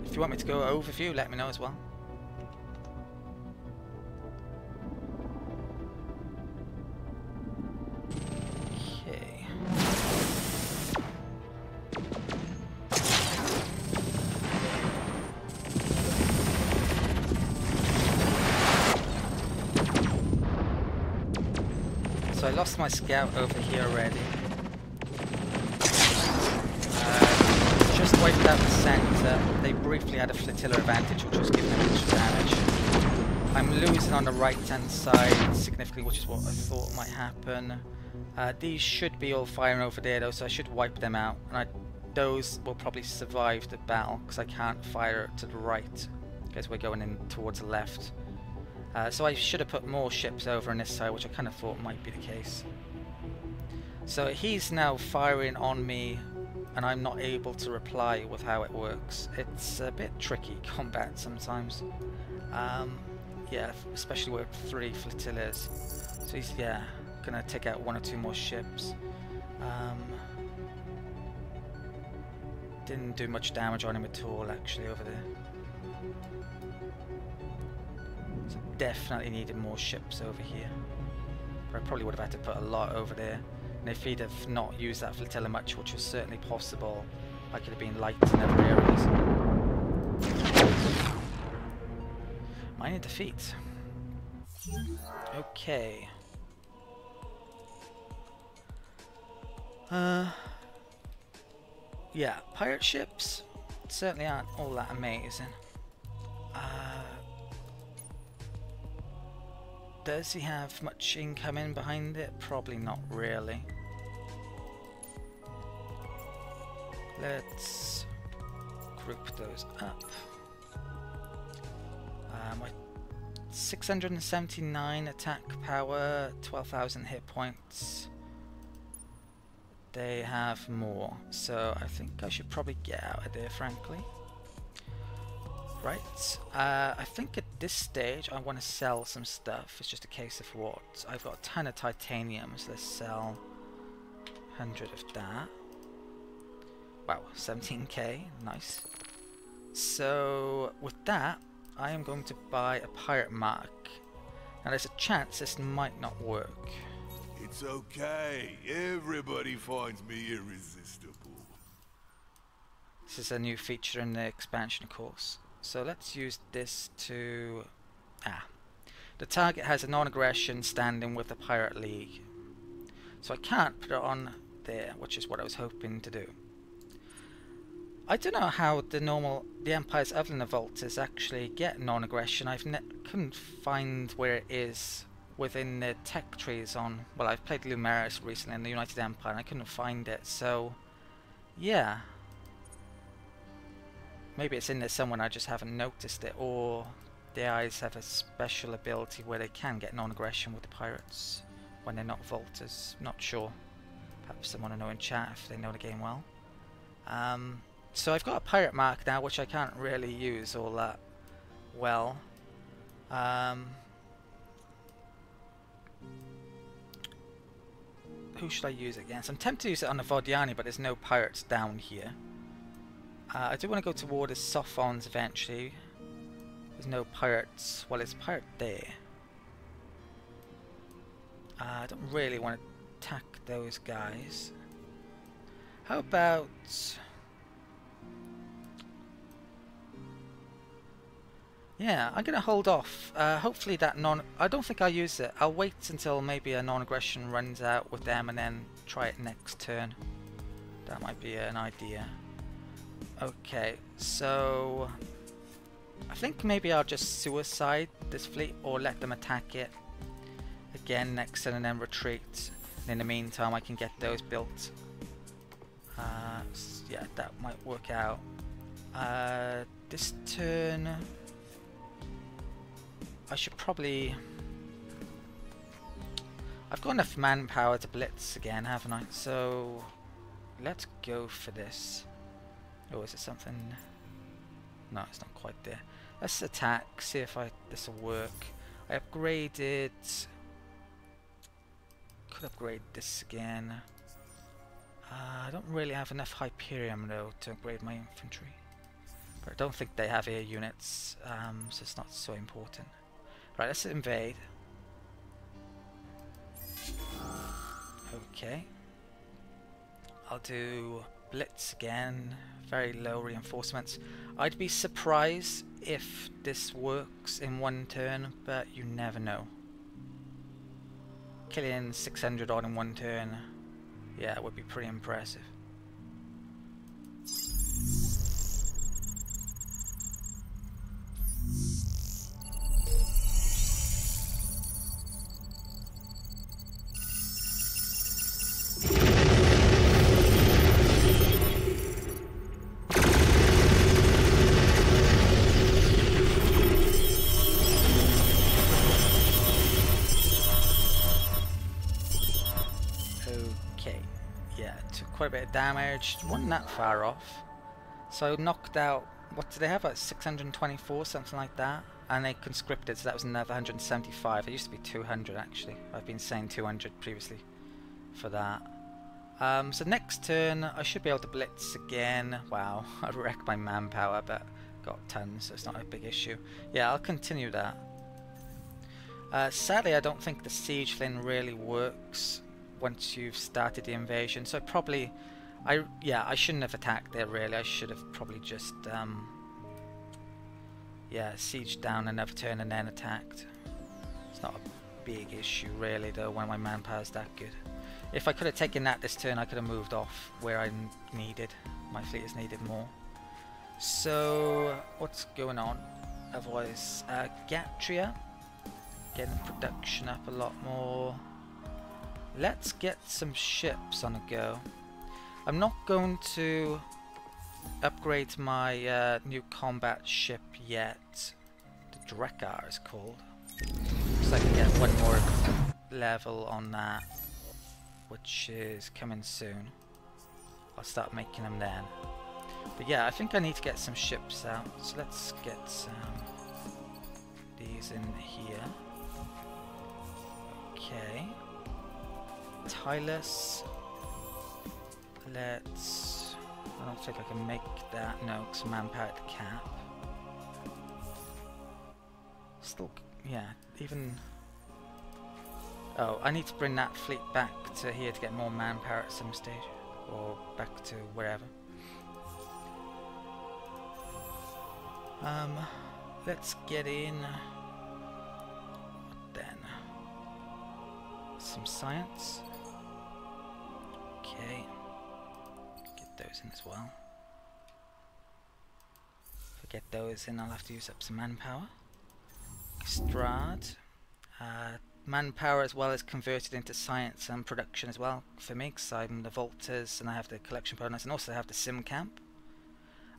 If you want me to go overview, let me know as well. Okay. So I lost my scout over here already. Just wiped out the centre. They briefly had a flotilla advantage, which was giving them extra damage. I'm losing on the right hand side significantly, which is what I thought might happen. These should be all firing over there though, so I should wipe them out. And those will probably survive the battle, because I can't fire to the right, because we're going in towards the left. So I should have put more ships over on this side, which I kind of thought might be the case. So he's now firing on me, and I'm not able to reply with how it works. It's a bit tricky combat sometimes. Yeah, especially with 3 flotillas. So he's, yeah, gonna take out 1 or 2 more ships. Didn't do much damage on him at all actually over there. So definitely needed more ships over here. But I probably would have had to put a lot over there. And if he'd have not used that flotilla much, which was certainly possible, I could have been light in other areas. Minor defeat. Okay. Yeah, pirate ships certainly aren't all that amazing. Does he have much incoming behind it? Probably not really. Let's group those up. My 679 attack power, 12,000 hit points. They have more, so I think I should probably get out of there, frankly. Right, I think at this stage I want to sell some stuff. It's just a case of what. I've got a ton of titanium, so let's sell 100 of that. Wow, 17k, nice. So with that, I am going to buy a pirate mark. Now there's a chance this might not work. It's okay. Everybody finds me irresistible. This is a new feature in the expansion course. So let's use this to... the target has a non-aggression standing with the Pirate League. So I can't put it on there, which is what I was hoping to do. I don't know how the empires other than the Voltas actually get non-aggression. Couldn't find where it is within the tech trees on... Well, I've played Lumeris recently in the United Empire and I couldn't find it, so... Yeah. Maybe it's in there somewhere and I just haven't noticed it, or the eyes have a special ability where they can get non-aggression with the pirates when they're not Voltas. Not sure. Perhaps someone will know in chat if they know the game well. So I've got a pirate mark now, which I can't really use all that well. Who should I use it against? I'm tempted to use it on the Vodiani, but there's no pirates down here. I do want to go toward the Sophons eventually. There's no pirates. Well, there's a pirate there. I don't really want to attack those guys. How about... Yeah, I'm going to hold off. Hopefully that I don't think I'll use it. I'll wait until maybe a non-aggression runs out with them and then try it next turn. That might be an idea. Okay, so... I think maybe I'll just suicide this fleet or let them attack it again next turn and then retreat. And in the meantime, I can get those built. Yeah, that might work out. This turn, I should probably... I've got enough manpower to blitz again, haven't I? So let's go for this. Oh, is it something? No, it's not quite there. Let's attack, see if this will work. I upgraded... Could upgrade this again. I don't really have enough Hyperium though to upgrade my infantry. But I don't think they have air units, so it's not so important. Right, let's invade. Okay. I'll do Blitz again. Very low reinforcements. I'd be surprised if this works in one turn, but you never know. Killing 600 odd in one turn, yeah, it would be pretty impressive. Quite a bit of damage, wasn't that far off. So knocked out, what did they have, like 624, something like that, and they conscripted, so that was another 175. It used to be 200 actually. I've been saying 200 previously for that. So next turn I should be able to blitz again. Wow, I wrecked my manpower, but got tons, so it's not a big issue. Yeah, I'll continue that. Sadly, I don't think the siege thing really works once you've started the invasion, so probably I shouldn't have attacked there really. I should have probably just sieged down another turn and then attacked. It's not a big issue really though when my manpower's that good. If I could have taken that this turn, I could have moved off where I needed. My fleet is needed more. So what's going on? Otherwise, Gatria getting production up a lot more. Let's get some ships on the go. I'm not going to upgrade my new combat ship yet. The Drekar is called. So I can get one more level on that, which is coming soon. I'll start making them then. But yeah, I think I need to get some ships out. So let's get some these in here. Okay. Tylus. Let's... I don't think I can make that. No, because manpower at the cap. Still, yeah, even... Oh, I need to bring that fleet back to here to get more manpower at some stage. Or back to wherever. Let's get in... What then? Some science. Okay, get those in as well. If I get those in, I'll have to use up some manpower. Strad. Manpower as well is converted into science and production as well for me, because I'm the Volters and I have the collection bonus and also have the sim camp.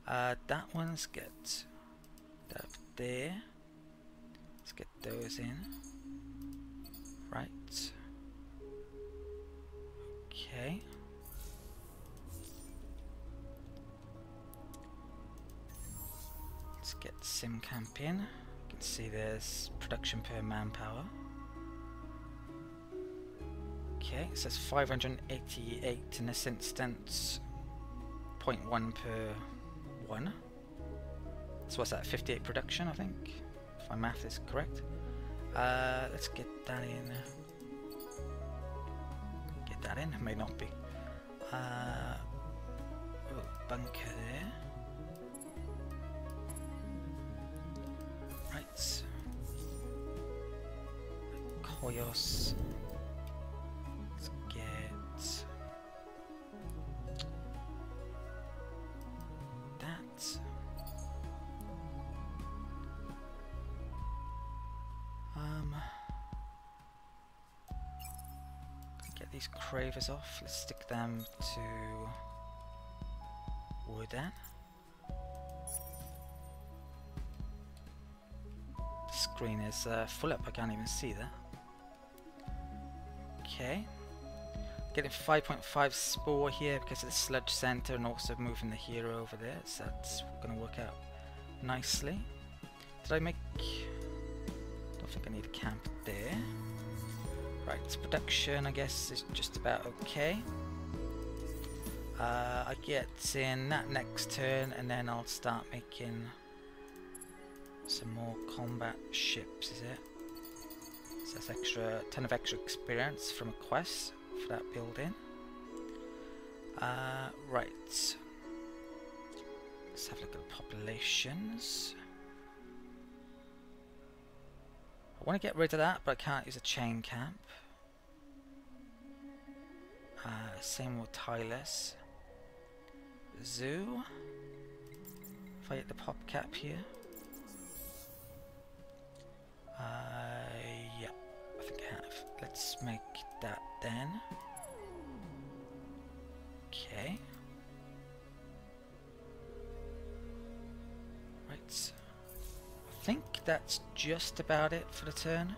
That one's get that up there. Let's get those in. Right. Okay. Let's get sim camp in. You can see there's production per manpower. Okay, it says 588 in this instance, 0.1 per 1. So what's that, 58 production I think, if my math is correct. Let's get that in. Get that in, may not be. Oh, bunker there. Right. Koyos. Let's get that. these cravers off. Let's stick them to wooden. The screen is full up, I can't even see that. Okay. Getting 5.5 spore here because of the sludge center and also moving the hero over there, so that's going to work out nicely. Did I make... don't think I need a camp there. Right, production I guess is just about okay. I get in that next turn and then I'll start making some more combat ships, is it? So that's extra, ton of extra experience from a quest for that building. Right. Let's have a look at the populations. I want to get rid of that, but I can't use a chain camp. Same with Tylus. Zoo. If I hit the pop cap here. Yeah, I think I have. Let's make that then. Okay. Right. I think that's just about it for the turn.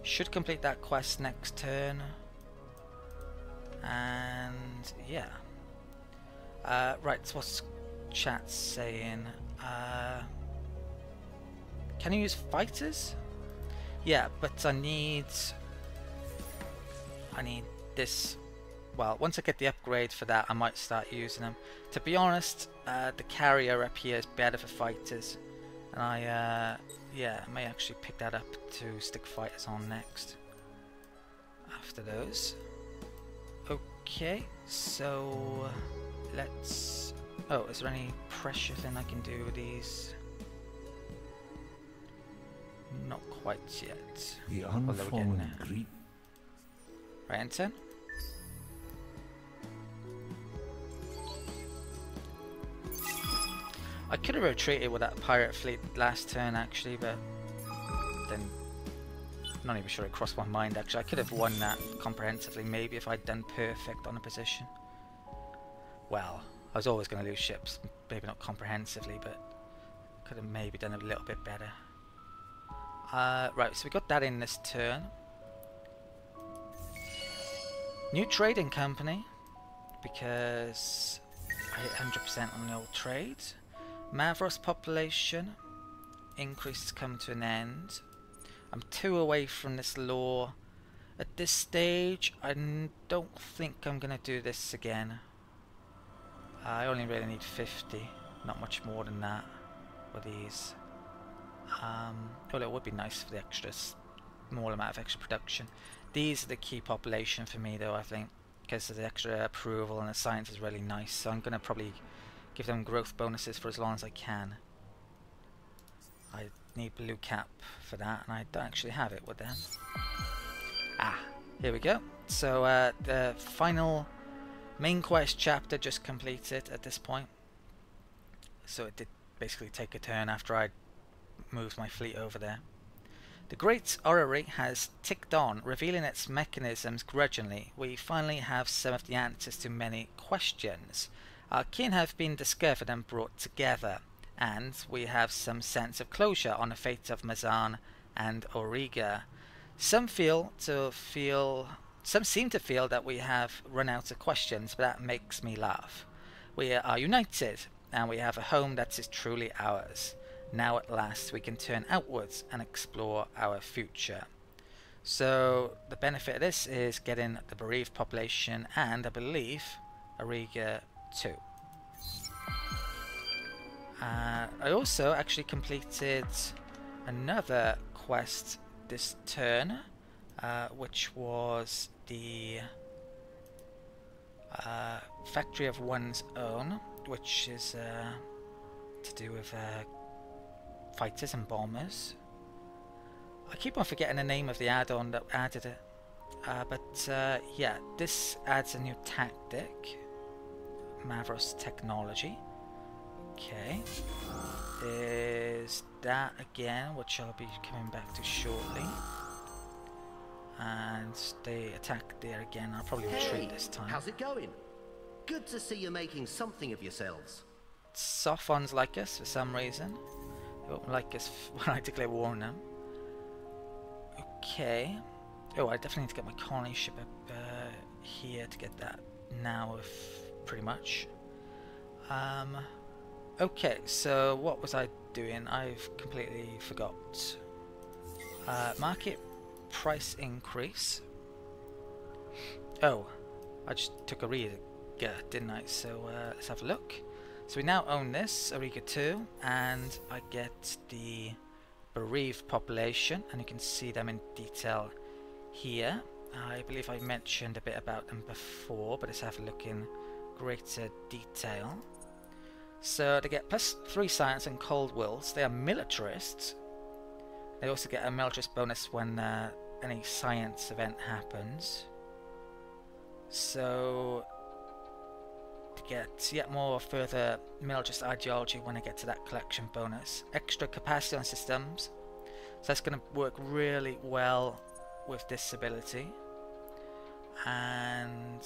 Should complete that quest next turn. And yeah. Right, so what's chat saying? Can you use fighters? Yeah, but I need this. Well, once I get the upgrade for that, I might start using them. To be honest, the carrier up here is better for fighters, and I yeah, I may actually pick that up to stick fighters on next. After those. Okay, so let's... oh, is there any pressure thing I can do with these? Not quite yet. The Although we're getting unfallen there. Greek. Right, enter. I could have retreated with that pirate fleet last turn actually, but then I'm not even sure it crossed my mind actually. I could have won that comprehensively maybe if I'd done perfect on a position. Well, I was always going to lose ships, maybe not comprehensively, but could have maybe done a little bit better. Right, so we got that in this turn. New trading company, because I hit 100% on the old trade. Mavros population increases come to an end. I'm 2 away from this law. At this stage, I don't think I'm going to do this again. I only really need 50, not much more than that for these. Well, it would be nice for the extra small amount of extra production. These are the key population for me though, I think, because of the extra approval and the science is really nice, so I'm going to probably give them growth bonuses for as long as I can. I need blue cap for that, and I don't actually have it with them. Ah, here we go. So the final main quest chapter just completed at this point. So it did basically take a turn after I moved my fleet over there. The Great Orrery has ticked on, revealing its mechanisms grudgingly. We finally have some of the answers to many questions. Our kin have been discovered and brought together, and we have some sense of closure on the fate of Macsen and Auriga. Some seem to feel that we have run out of questions, but that makes me laugh. We are united, and we have a home that is truly ours. Now at last we can turn outwards and explore our future. So the benefit of this is getting the bereaved population and I believe Auriga too. I also actually completed another quest this turn, which was the Factory of One's Own, which is to do with fighters and bombers. I keep on forgetting the name of the add-on that added it, but yeah, this adds a new tactic, Mavros technology. Okay, there's that again, which I'll be coming back to shortly. And they attack there again. I'll probably Hey, retreat this time. how's it going? Good to see you making something of yourselves. Soft ones like us for some reason. They won't like us when I declare war on them. Okay. Oh, I definitely need to get my colony ship up here to get that now, pretty much. Okay, so what was I doing? I've completely forgot. Market price increase. Oh, I just took a read, didn't I? So let's have a look. So we now own this, Ariga 2, and I get the bereaved population, and you can see them in detail here. I believe I mentioned a bit about them before, but let's have a look in greater detail. So they get +3 science and cold wills. They are militarists. They also get a militarist bonus when any science event happens. So to get yet more further militarist ideology when I get to that collection bonus. Extra capacity on systems. So that's going to work really well with this ability. And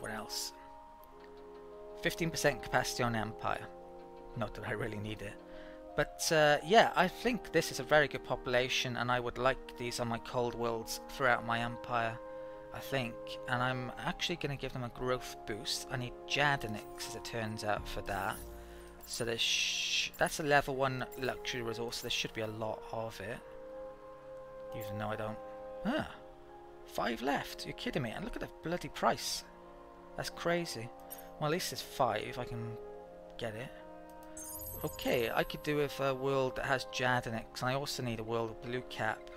what else? 15% capacity on Empire. Not that I really need it. But yeah, I think this is a very good population, and I would like these on my cold worlds throughout my Empire, I think. And I'm actually going to give them a growth boost. I need Jadonix, as it turns out, for that. So that's a level 1 luxury resource, so there should be a lot of it. Even though I don't... 5 left, you're kidding me. And look at the bloody price. That's crazy. Well, at least it's 5, I can get it. Okay, I could do with a world that has Jadonix, and I also need a world of blue cap.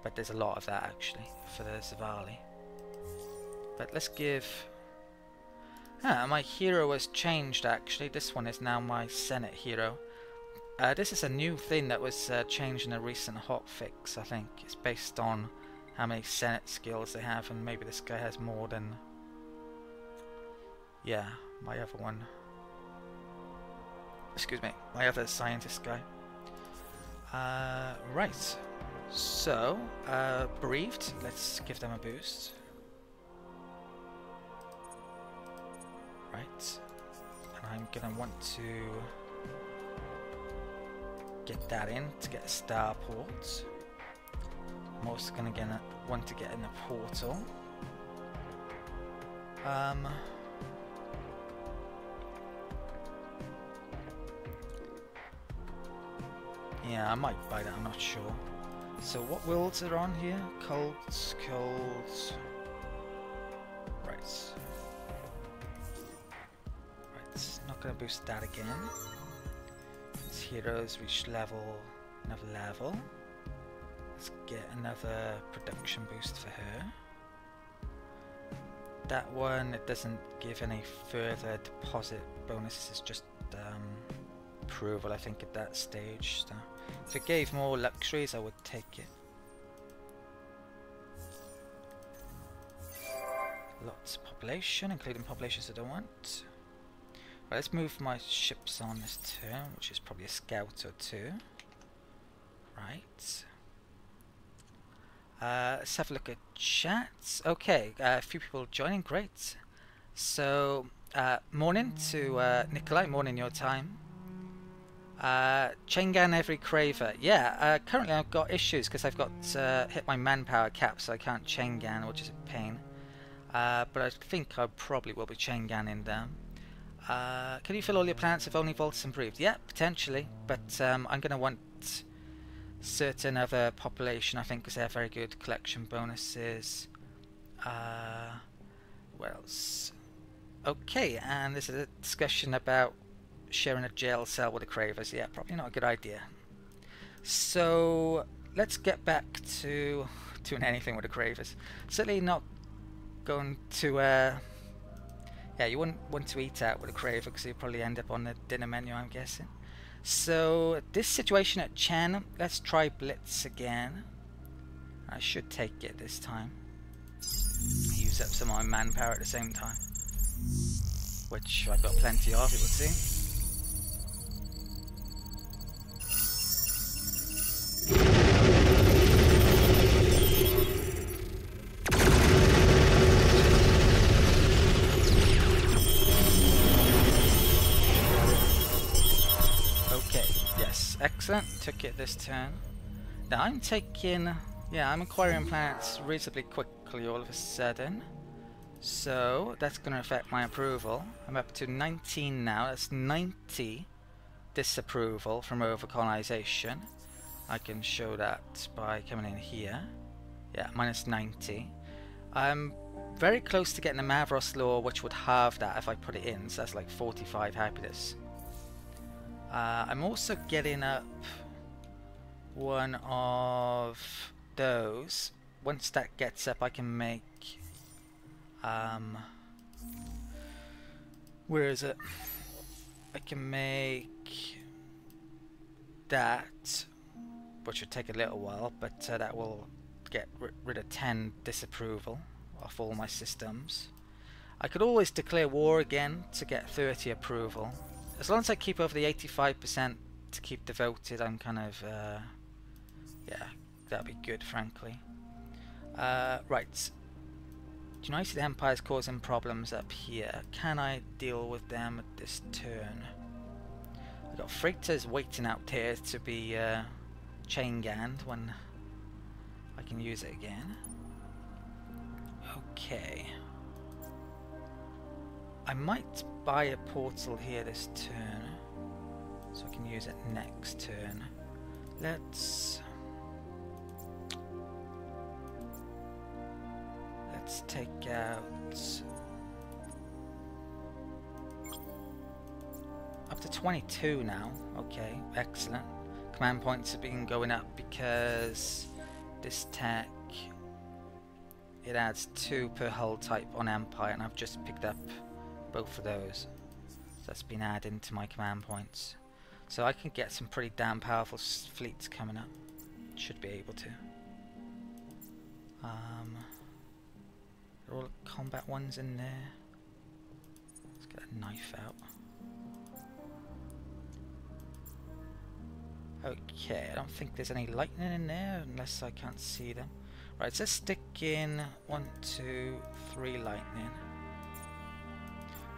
But there's a lot of that actually for the Zavali. But let's give... my hero has changed actually. This one is now my Senate hero. This is a new thing that was changed in a recent hotfix, I think. It's based on how many Senate skills they have, and maybe this guy has more than... Yeah, my other one. Excuse me, my other scientist guy. Right. So, bereaved. Let's give them a boost. Right. And I'm gonna want to get that in to get a starport. I'm also gonna want to get in a portal. Yeah, I might buy that, I'm not sure. So what worlds are on here? Colds. Right. Not gonna boost that again. These heroes reach another level. Let's get another production boost for her. That one, it doesn't give any further deposit bonuses, it's just approval, I think, at that stage. So if it gave more luxuries, I would take it. Lots of population, including populations I don't want. Right, let's move my ships on this turn, which is probably a scout or 2. Right. Let's have a look at chats. Okay, a few people joining, great. So, morning to Nikolai, morning your time. Chengan every craver. Yeah, currently I've got issues because I've got hit my manpower cap, so I can't Chengan, which is a pain. But I think I probably will be Chenganing them. Can you fill all your planets with only Volts and Breathed? Yeah, potentially, but I'm going to want certain other population, I think, because they have very good collection bonuses. What else? Okay, and there's a discussion about sharing a jail cell with the Cravers. Yeah, probably not a good idea. So let's get back to doing anything with the Cravers. Certainly not going to yeah, you wouldn't want to eat out with a Craver because you'd probably end up on the dinner menu, I'm guessing. So this situation at Chen, let's try Blitz again. I should take it this time. Use up some of my manpower at the same time, which I've got plenty of, it would seem. Excellent, took it this turn. Now I'm taking, yeah, I'm acquiring planets reasonably quickly all of a sudden. So that's going to affect my approval. I'm up to 19 now, that's 90 disapproval from overcolonization. I can show that by coming in here. Yeah, minus 90. I'm very close to getting the Mavros law, which would halve that if I put it in, so that's like 45 happiness. I'm also getting up one of those. Once that gets up, I can make where is it? I can make that, which would take a little while, but that will get rid of 10 disapproval of all my systems. I could always declare war again to get 30 approval. As long as I keep over the 85% to keep devoted, I'm kind of, yeah, that'd be good, frankly. Right. United Empire's causing problems up here. Can I deal with them at this turn? I've got freighters waiting out here to be chain ganned when I can use it again. Okay. I might buy a portal here this turn, so I can use it next turn. Let's take out up to 22 now. Okay, excellent. Command points have been going up because this tech, it adds 2 per hull type on Empire, and I've just picked up both of those. So that's been added to my command points. So I can get some pretty damn powerful fleets coming up. Should be able to. There are all the combat ones in there. Let's get a knife out. Okay, I don't think there's any lightning in there unless I can't see them. Right, so let's stick in 1, 2, 3 lightning.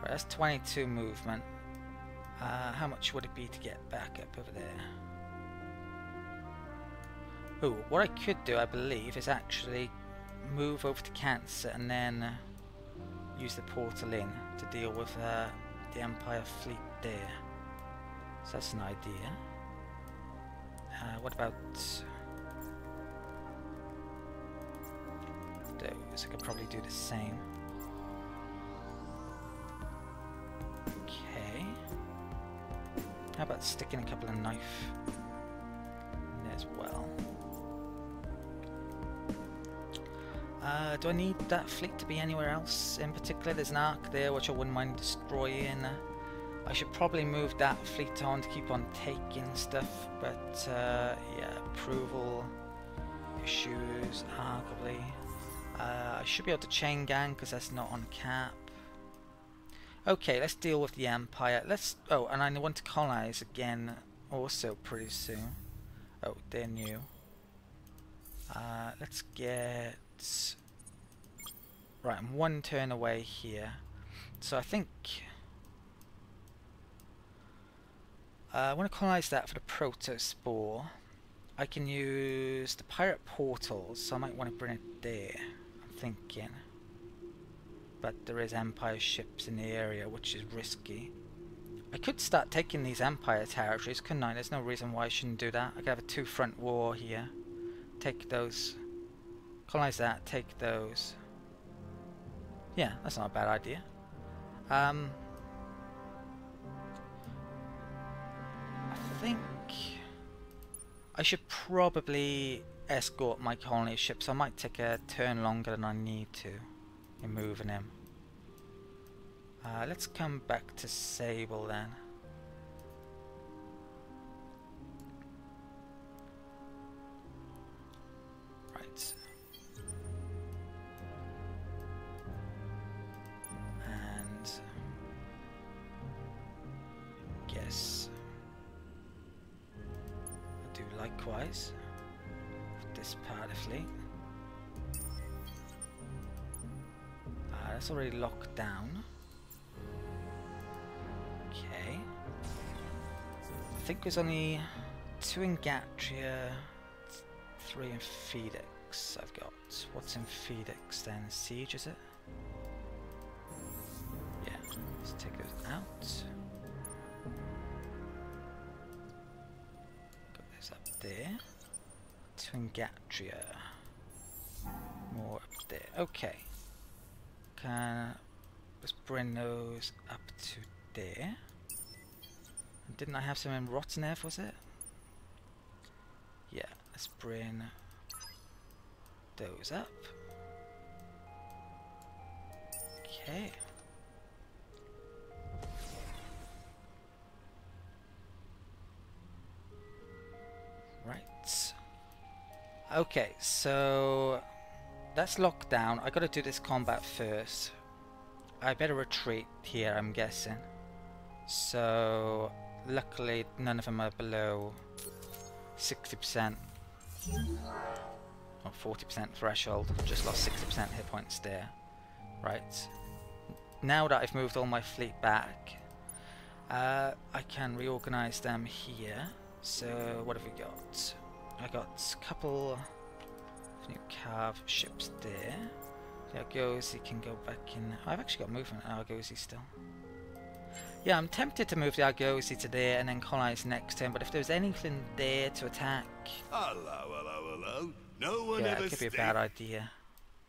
Right, that's 22 movement. How much would it be to get back up over there? Oh, what I could do, I believe, is actually move over to Cancer and then use the portal in to deal with the Empire fleet there. So that's an idea. What about those? I could probably do the same. Okay. How about sticking a couple of knife in there as well? Do I need that fleet to be anywhere else in particular? There's an arc there which I wouldn't mind destroying. I should probably move that fleet on to keep on taking stuff, but yeah, approval issues, arguably. I should be able to chain gang because that's not on cap. Okay, let's deal with the Empire. Oh, and I want to colonize again also pretty soon. Oh, they're new. Let's get... Right, I'm 1 turn away here. So I think... I want to colonize that for the Protospore. I can use the pirate portals, so I might want to bring it there, I'm thinking. But there is Empire ships in the area, which is risky. I could start taking these Empire territories, couldn't I? There's no reason why I shouldn't do that. I could have a 2-front war here. Take those. Colonize that, take those. Yeah, that's not a bad idea. I think I should probably escort my colony ships. I might take a turn longer than I need to in moving him. Let's come back to Sable then. Right. And guess I'll do likewise with this part of the fleet. That's already locked down. Okay. I think there's only 2 in Gatria, 3 in Phoenix. I've got. What's in Phoenix then? Siege, is it? Yeah, let's take those out. Got those up there. 2 in Gatria. More up there. Okay. Let's bring those up to there. Didn't I have some in Rottenev, was it? Yeah, let's bring those up. Okay. Right. Okay, so that's locked down. I gotta do this combat first. I better retreat here, I'm guessing. So luckily none of them are below 60% or 40% threshold. Just lost 60% hit points there. Right. Now that I've moved all my fleet back, I can reorganize them here. So what have we got? I got a couple of new Cav ships there. The Argosy can go back in. I've actually got movement in Argosy still. Yeah, I'm tempted to move the Argosy to there and then colonize next turn, but if there's anything there to attack... Hello, hello, hello. No one yeah, ever it could be a bad idea.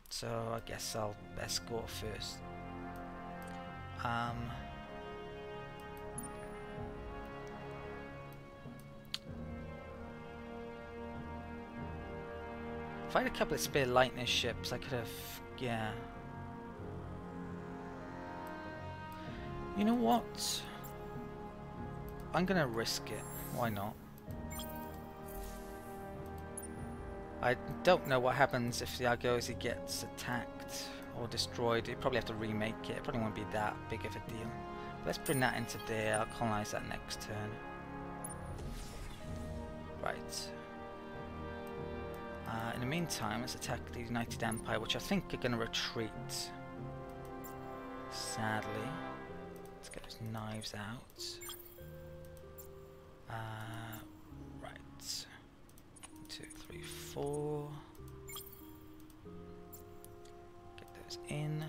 So I guess I'll escort first. If I had a couple of Spear Lightning ships, I could have... yeah. You know what? I'm gonna risk it. Why not? I don't know what happens if the Argosy gets attacked or destroyed. You probably have to remake it. It probably won't be that big of a deal. Let's bring that into there. I'll colonize that next turn. Right. In the meantime, let's attack the United Empire, which I think are going to retreat. Sadly. Let's get those knives out. Right. 2, 3, 4. Get those in.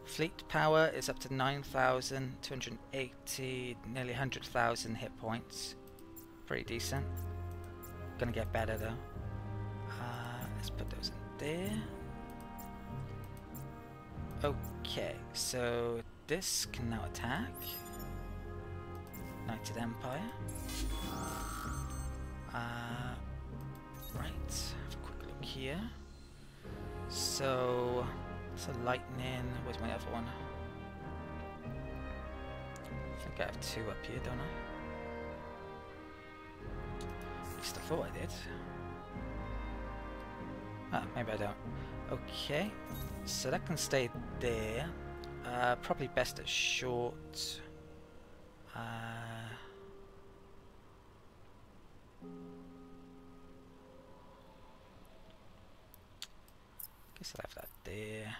Fleet power is up to 9,280, nearly 100,000 hit points. Pretty decent. Gonna get better though. Let's put those in there. Okay, so this can now attack. United Empire. Right, have a quick look here. So, it's a lightning. Where's my other one? I think I have 2 up here, don't I? At least I thought I did. Ah, maybe I don't. Okay, so that can stay there. Probably best at short. Guess I'll have that there.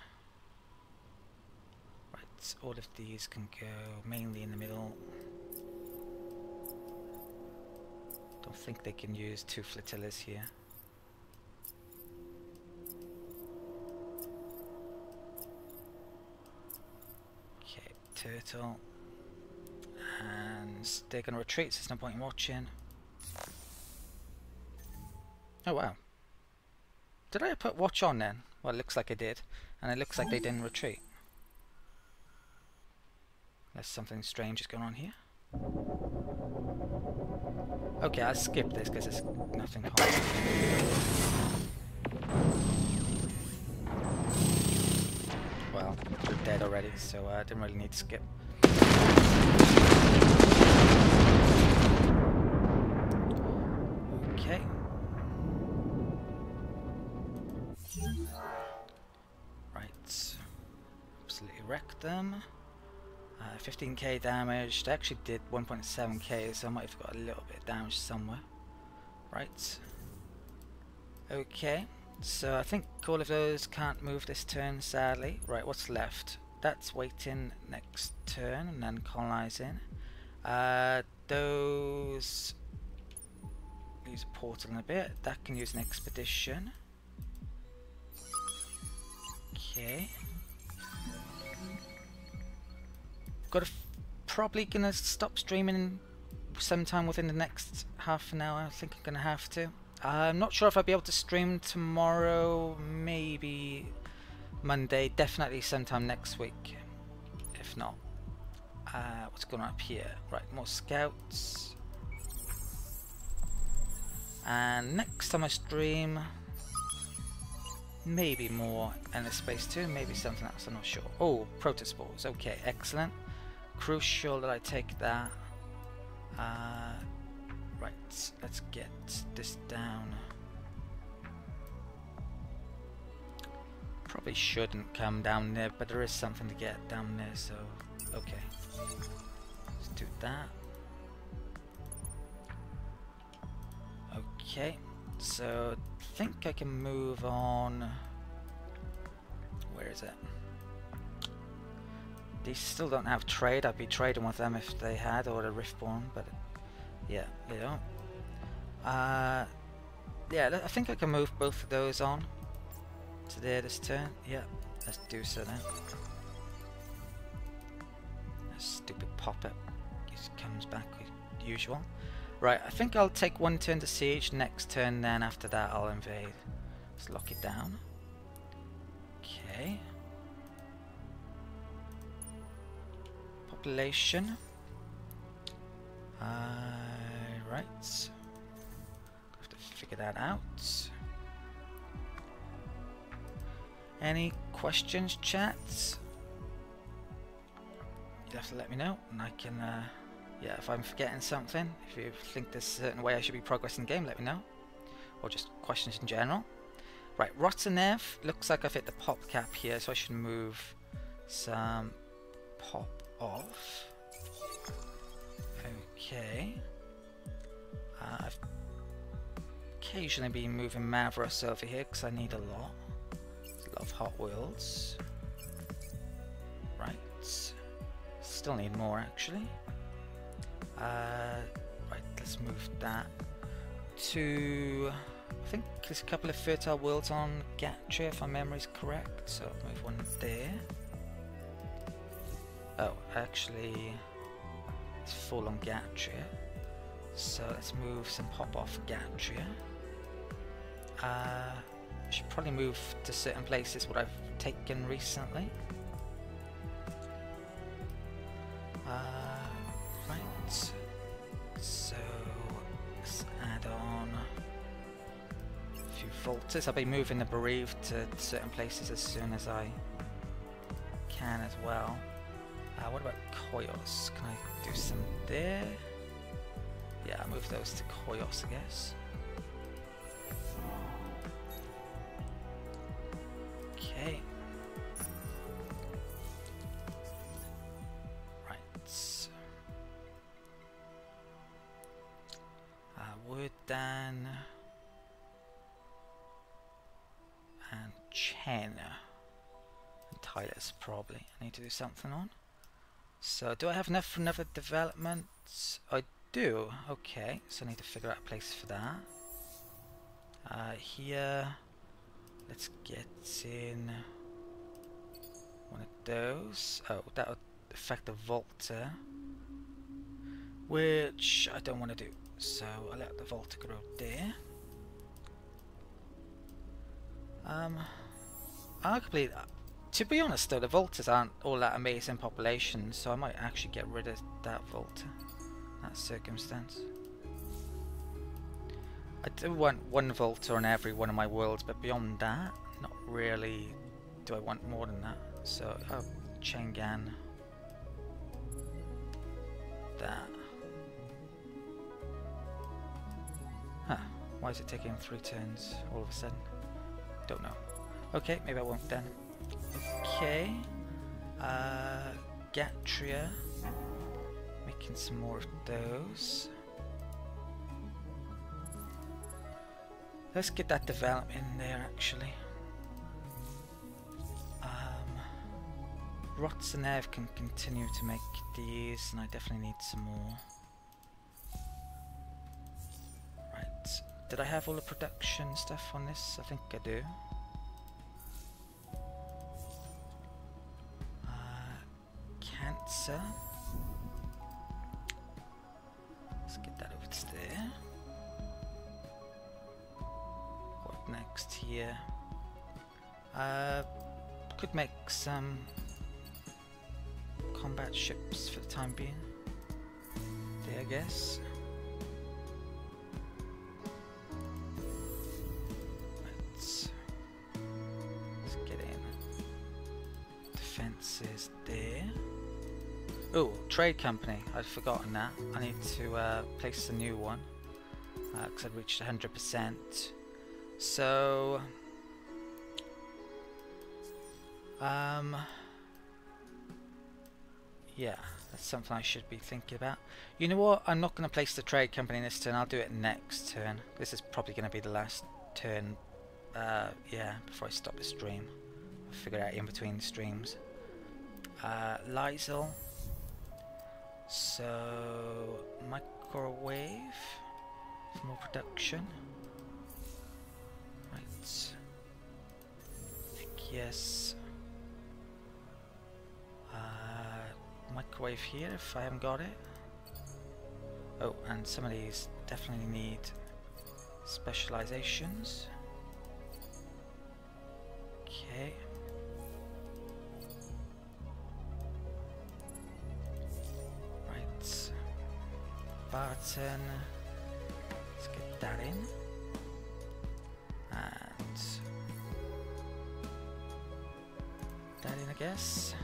Right, all of these can go mainly in the middle. Don't think they can use 2 flotillas here. Turtle, and they're going to retreat, so there's no point in watching. Oh wow, did I put watch on then? Well, it looks like I did, and it looks like they didn't retreat. Unless something strange is going on here. Okay, I'll skip this because it's nothing complicated. Well, they're dead already, so I didn't really need to skip. Okay. Right. Absolutely wrecked them. 15k damage. They actually did 1.7k, so I might have got a little bit of damage somewhere. Right. Okay. So I think all of those can't move this turn, sadly. Right, what's left? That's waiting next turn and then colonizing. Those use a portal in a bit. That can use an expedition. Okay. Probably gonna stop streaming sometime within the next half an hour. I think I'm gonna have to. I'm not sure if I'll be able to stream tomorrow. Maybe Monday. Definitely sometime next week. If not. What's going on up here? Right, more scouts. And next time I stream, maybe more Endless Space 2, maybe something else, I'm not sure. Oh, Protospores, okay, excellent. Crucial that I take that. Right, let's get this down. Probably shouldn't come down there, but there is something to get down there, so okay. Let's do that. Okay, so I think I can move on. Where is it? These still don't have trade. I'd be trading with them if they had, or the Riftborn, but yeah, they don't. Yeah, I think I can move both of those on to there this turn. Yeah, let's do so then. That stupid pop-up just comes back with usual. Right, I think I'll take one turn to siege, next turn, then after that I'll invade. Let's lock it down. Okay. Population. Right. Have to figure that out. Any questions, chats? You'll have to let me know, and I can, yeah, if I'm forgetting something, if you think there's a certain way I should be progressing the game, let me know. Or just questions in general. Right, Rotanev, looks like I've hit the pop cap here, so I should move some pop off. Okay. I've occasionally been moving Mavros over here because I need a lot. There's a lot of Hot Wheels. Right. Still need more actually. Right, let's move that to, I think there's a couple of fertile worlds on Gatria if my memory's correct, so I'll move one there. Oh, actually it's full on Gatria, so let's move some pop off Gatria. I should probably move to certain places what I've taken recently. Right, so let's add on a few Volters. I'll be moving the Bereaved to certain places as soon as I can as well. What about Koyos? Can I do some there? Yeah, I'll move those to Koyos, I guess. Okay. Wooddan and Chen and Titus probably I need to do something on. So do I have enough for another development? I do. Okay, so I need to figure out a place for that. Here, let's get in one of those. Oh, that would affect the Volta, which I don't want to do. So I'll let the Volta grow there. To be honest though, the Voltas aren't all that amazing population, so I might actually get rid of that Volta in that circumstance. I do want one Volta on every one of my worlds, but beyond that, not really do I want more than that. So I'll Chengan that. Huh, why is it taking 3 turns all of a sudden? Don't know. Okay, maybe I won't then. Okay. Gatria. Making some more of those. Let's get that development in there actually. Rotsanev can continue to make these, and I definitely need some more. Right. did I have all the production stuff on this? I think I do. Cancer. Let's get that over to there. What next here? Could make some combat ships for the time being. There, I guess. Let's get in. Defenses there. Oh, trade company. I'd forgotten that. I need to place a new one because I'd reached 100%. So, yeah, that's something I should be thinking about. You know what? I'm not going to place the trade company this turn. I'll do it next turn. This is probably going to be the last turn. Yeah, before I stop the stream. I'll figure it out in between streams. Lysol. So, microwave for more production. Right. I think yes. Microwave here if I haven't got it. Oh, and some of these definitely need specializations. Okay. Right. Barton. Let's get that in. And that in, I guess.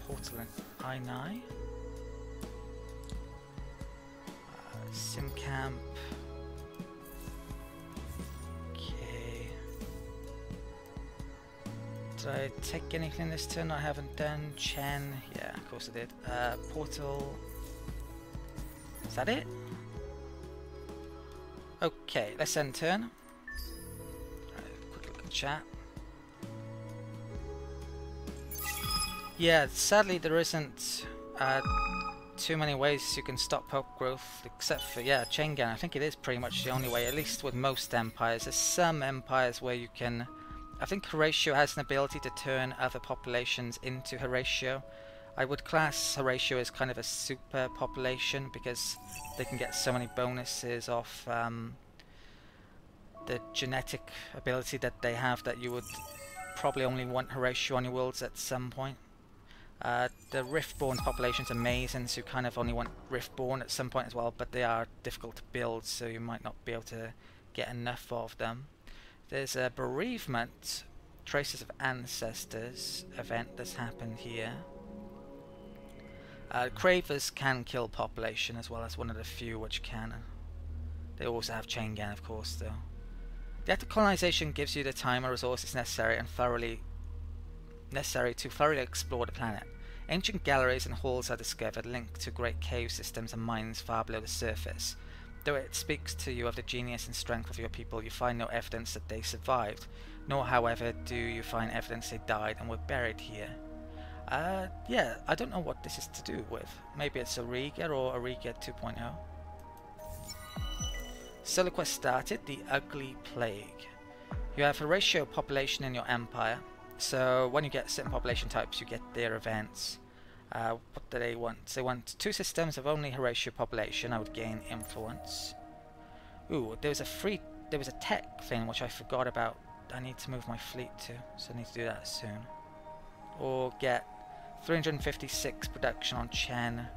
Portal and I9. Sim camp. Okay. Did I take anything this turn I haven't done? Chen. Yeah, of course I did. Portal. Is that it? Okay, let's end turn. Quick look at chat. Yeah, sadly there isn't too many ways you can stop pope growth except for, yeah, chain gang. I think it is pretty much the only way, at least with most empires. There's some empires where you can... I think Horatio has an ability to turn other populations into Horatio. I would class Horatio as kind of a super population because they can get so many bonuses off the genetic ability that they have that you would probably only want Horatio on your worlds at some point. The Riftborn population's amazing, so you kind of only want Riftborn at some point as well, but they are difficult to build, so you might not be able to get enough of them. There's a Bereavement, Traces of Ancestors event that's happened here. Cravers can kill population as well as one of the few which can. They also have Chain Gang, of course, though. The act of colonization gives you the time and resources necessary to thoroughly explore the planet. Ancient galleries and halls are discovered linked to great cave systems and mines far below the surface. Though it speaks to you of the genius and strength of your people, you find no evidence that they survived, nor however do you find evidence they died and were buried here. Yeah, I don't know what this is to do with. Maybe it's Auriga or Auriga 2.0. Solar Quest started, the Ugly Plague. You have a ratio population in your empire. So when you get certain population types, you get their events. What do they want? They want 2 systems of only Horatio population. I would gain influence. Ooh, there was a tech thing which I forgot about. I need to move my fleet to, so I need to do that soon. Or get 356 production on Chen.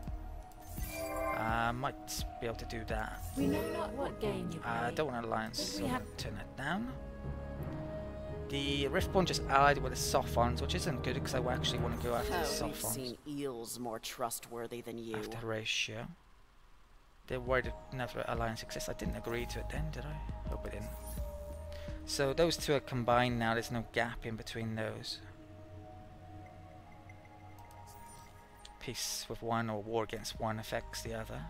Might be able to do that. We know not what game you play. I don't want an alliance, so I'm going to turn that down. The Riftborn just allied with the Sophons, which isn't good because I actually want to go after the Sophons. We've seen eels more trustworthy than you. After Horatio. They're worried that another alliance exists. I didn't agree to it then, did I? Hope I didn't. So those two are combined now, there's no gap in between those. Peace with one or war against one affects the other.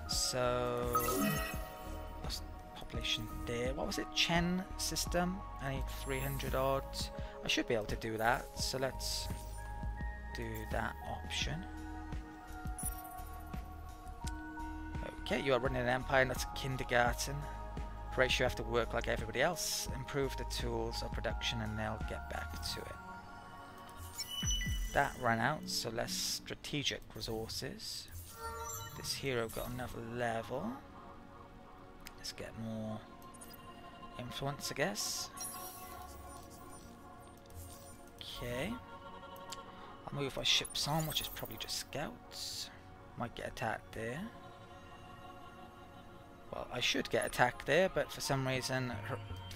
So... population there. What was it? Chen system? I need 300 odds. I should be able to do that, so let's do that option. Okay, you are running an empire, not a kindergarten. Horatio, you have to work like everybody else. Improve the tools of production and they'll get back to it. That ran out, so less strategic resources. This hero got another level. Let's get more influence, I guess. Okay. I'll move my ships on, which is probably just scouts. Might get attacked there. Well, I should get attacked there, but for some reason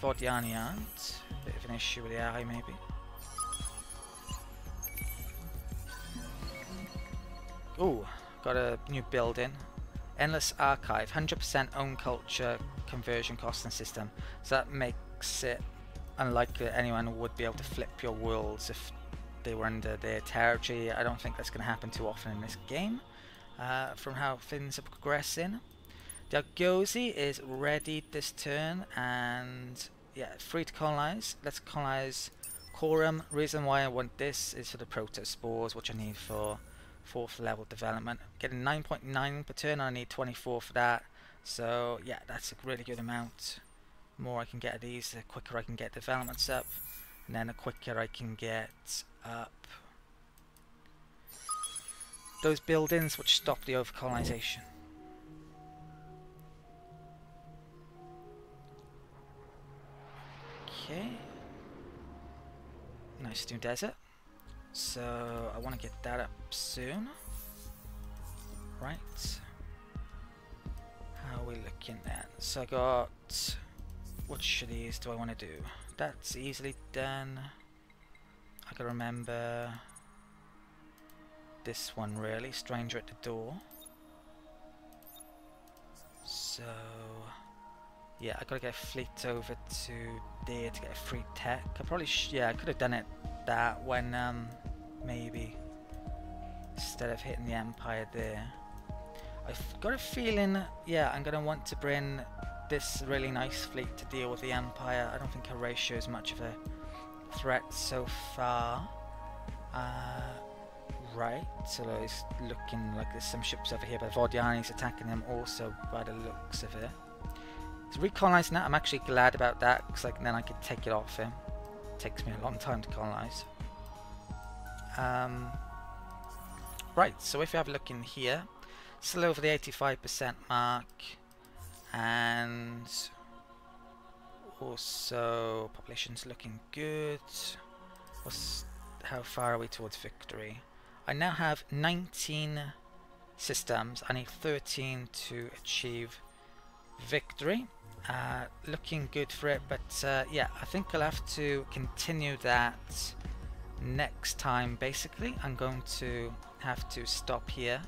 Vordiani aren't. Bit of an issue with the eye, maybe. Ooh, got a new building. Endless Archive, 100% own culture conversion cost and system. So that makes it unlikely that anyone would be able to flip your worlds if they were under their territory. I don't think that's going to happen too often in this game, from how things are progressing. The Algozi is ready this turn, and yeah, free to colonize. Let's colonize Corum. Reason why I want this is for the protospores, which I need for 4th level development. Getting 9.9 per turn, I need 24 for that. So yeah, that's a really good amount. The more I can get of these, the quicker I can get developments up, and then the quicker I can get up those buildings which stop the overcolonization. Okay. Nice new desert. So I want to get that up soon. Right. How are we looking at? So I got... Which of these do I want to do? That's easily done. I gotta remember this one really. Stranger at the door. So... yeah, I gotta get a fleet over to there to get a free tech. I probably yeah, I could have done it that when maybe instead of hitting the Empire there. I've got a feeling, yeah, I'm gonna want to bring this really nice fleet to deal with the Empire. I don't think Horatio is much of a threat so far. Right, so it's looking like there's some ships over here, but Vordiani's attacking them also by the looks of it. So recolonizing that, I'm actually glad about that, because then I could take it off him. It takes me a long time to colonize. Right, so if you have a look in here, still over the 85% mark, and also population's looking good. How far are we towards victory? I now have 19 systems. I need 13 to achieve victory. Looking good for it, but yeah, I think I'll have to continue that next time. Basically, I'm going to have to stop here.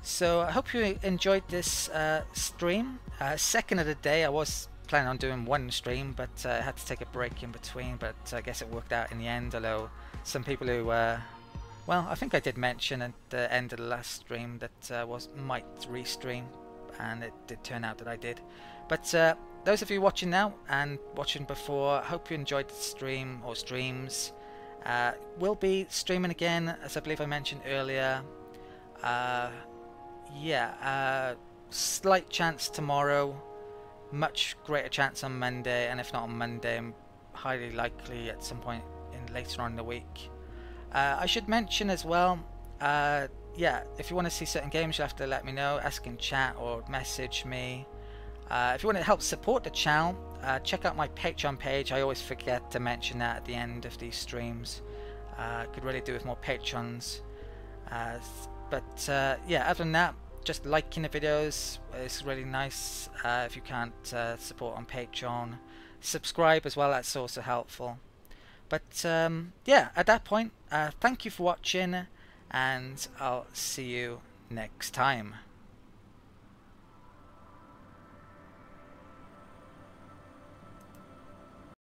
So I hope you enjoyed this stream. Second of the day. I was planning on doing one stream, but I had to take a break in between, but I guess it worked out in the end, although some people who well, I think I did mention at the end of the last stream that might restream, and it did turn out that I did. But those of you watching now and watching before, I hope you enjoyed the stream or streams. We'll be streaming again, as I believe I mentioned earlier. Yeah, slight chance tomorrow, much greater chance on Monday, and if not on Monday, highly likely at some point later on in the week. I should mention as well, yeah, if you want to see certain games, you'll have to let me know, ask in chat or message me. If you want to help support the channel, check out my Patreon page. I always forget to mention that at the end of these streams. Could really do with more patrons. But yeah, other than that, just liking the videos is really nice. If you can't support on Patreon, subscribe as well, that's also helpful. But yeah, at that point, thank you for watching, and I'll see you next time.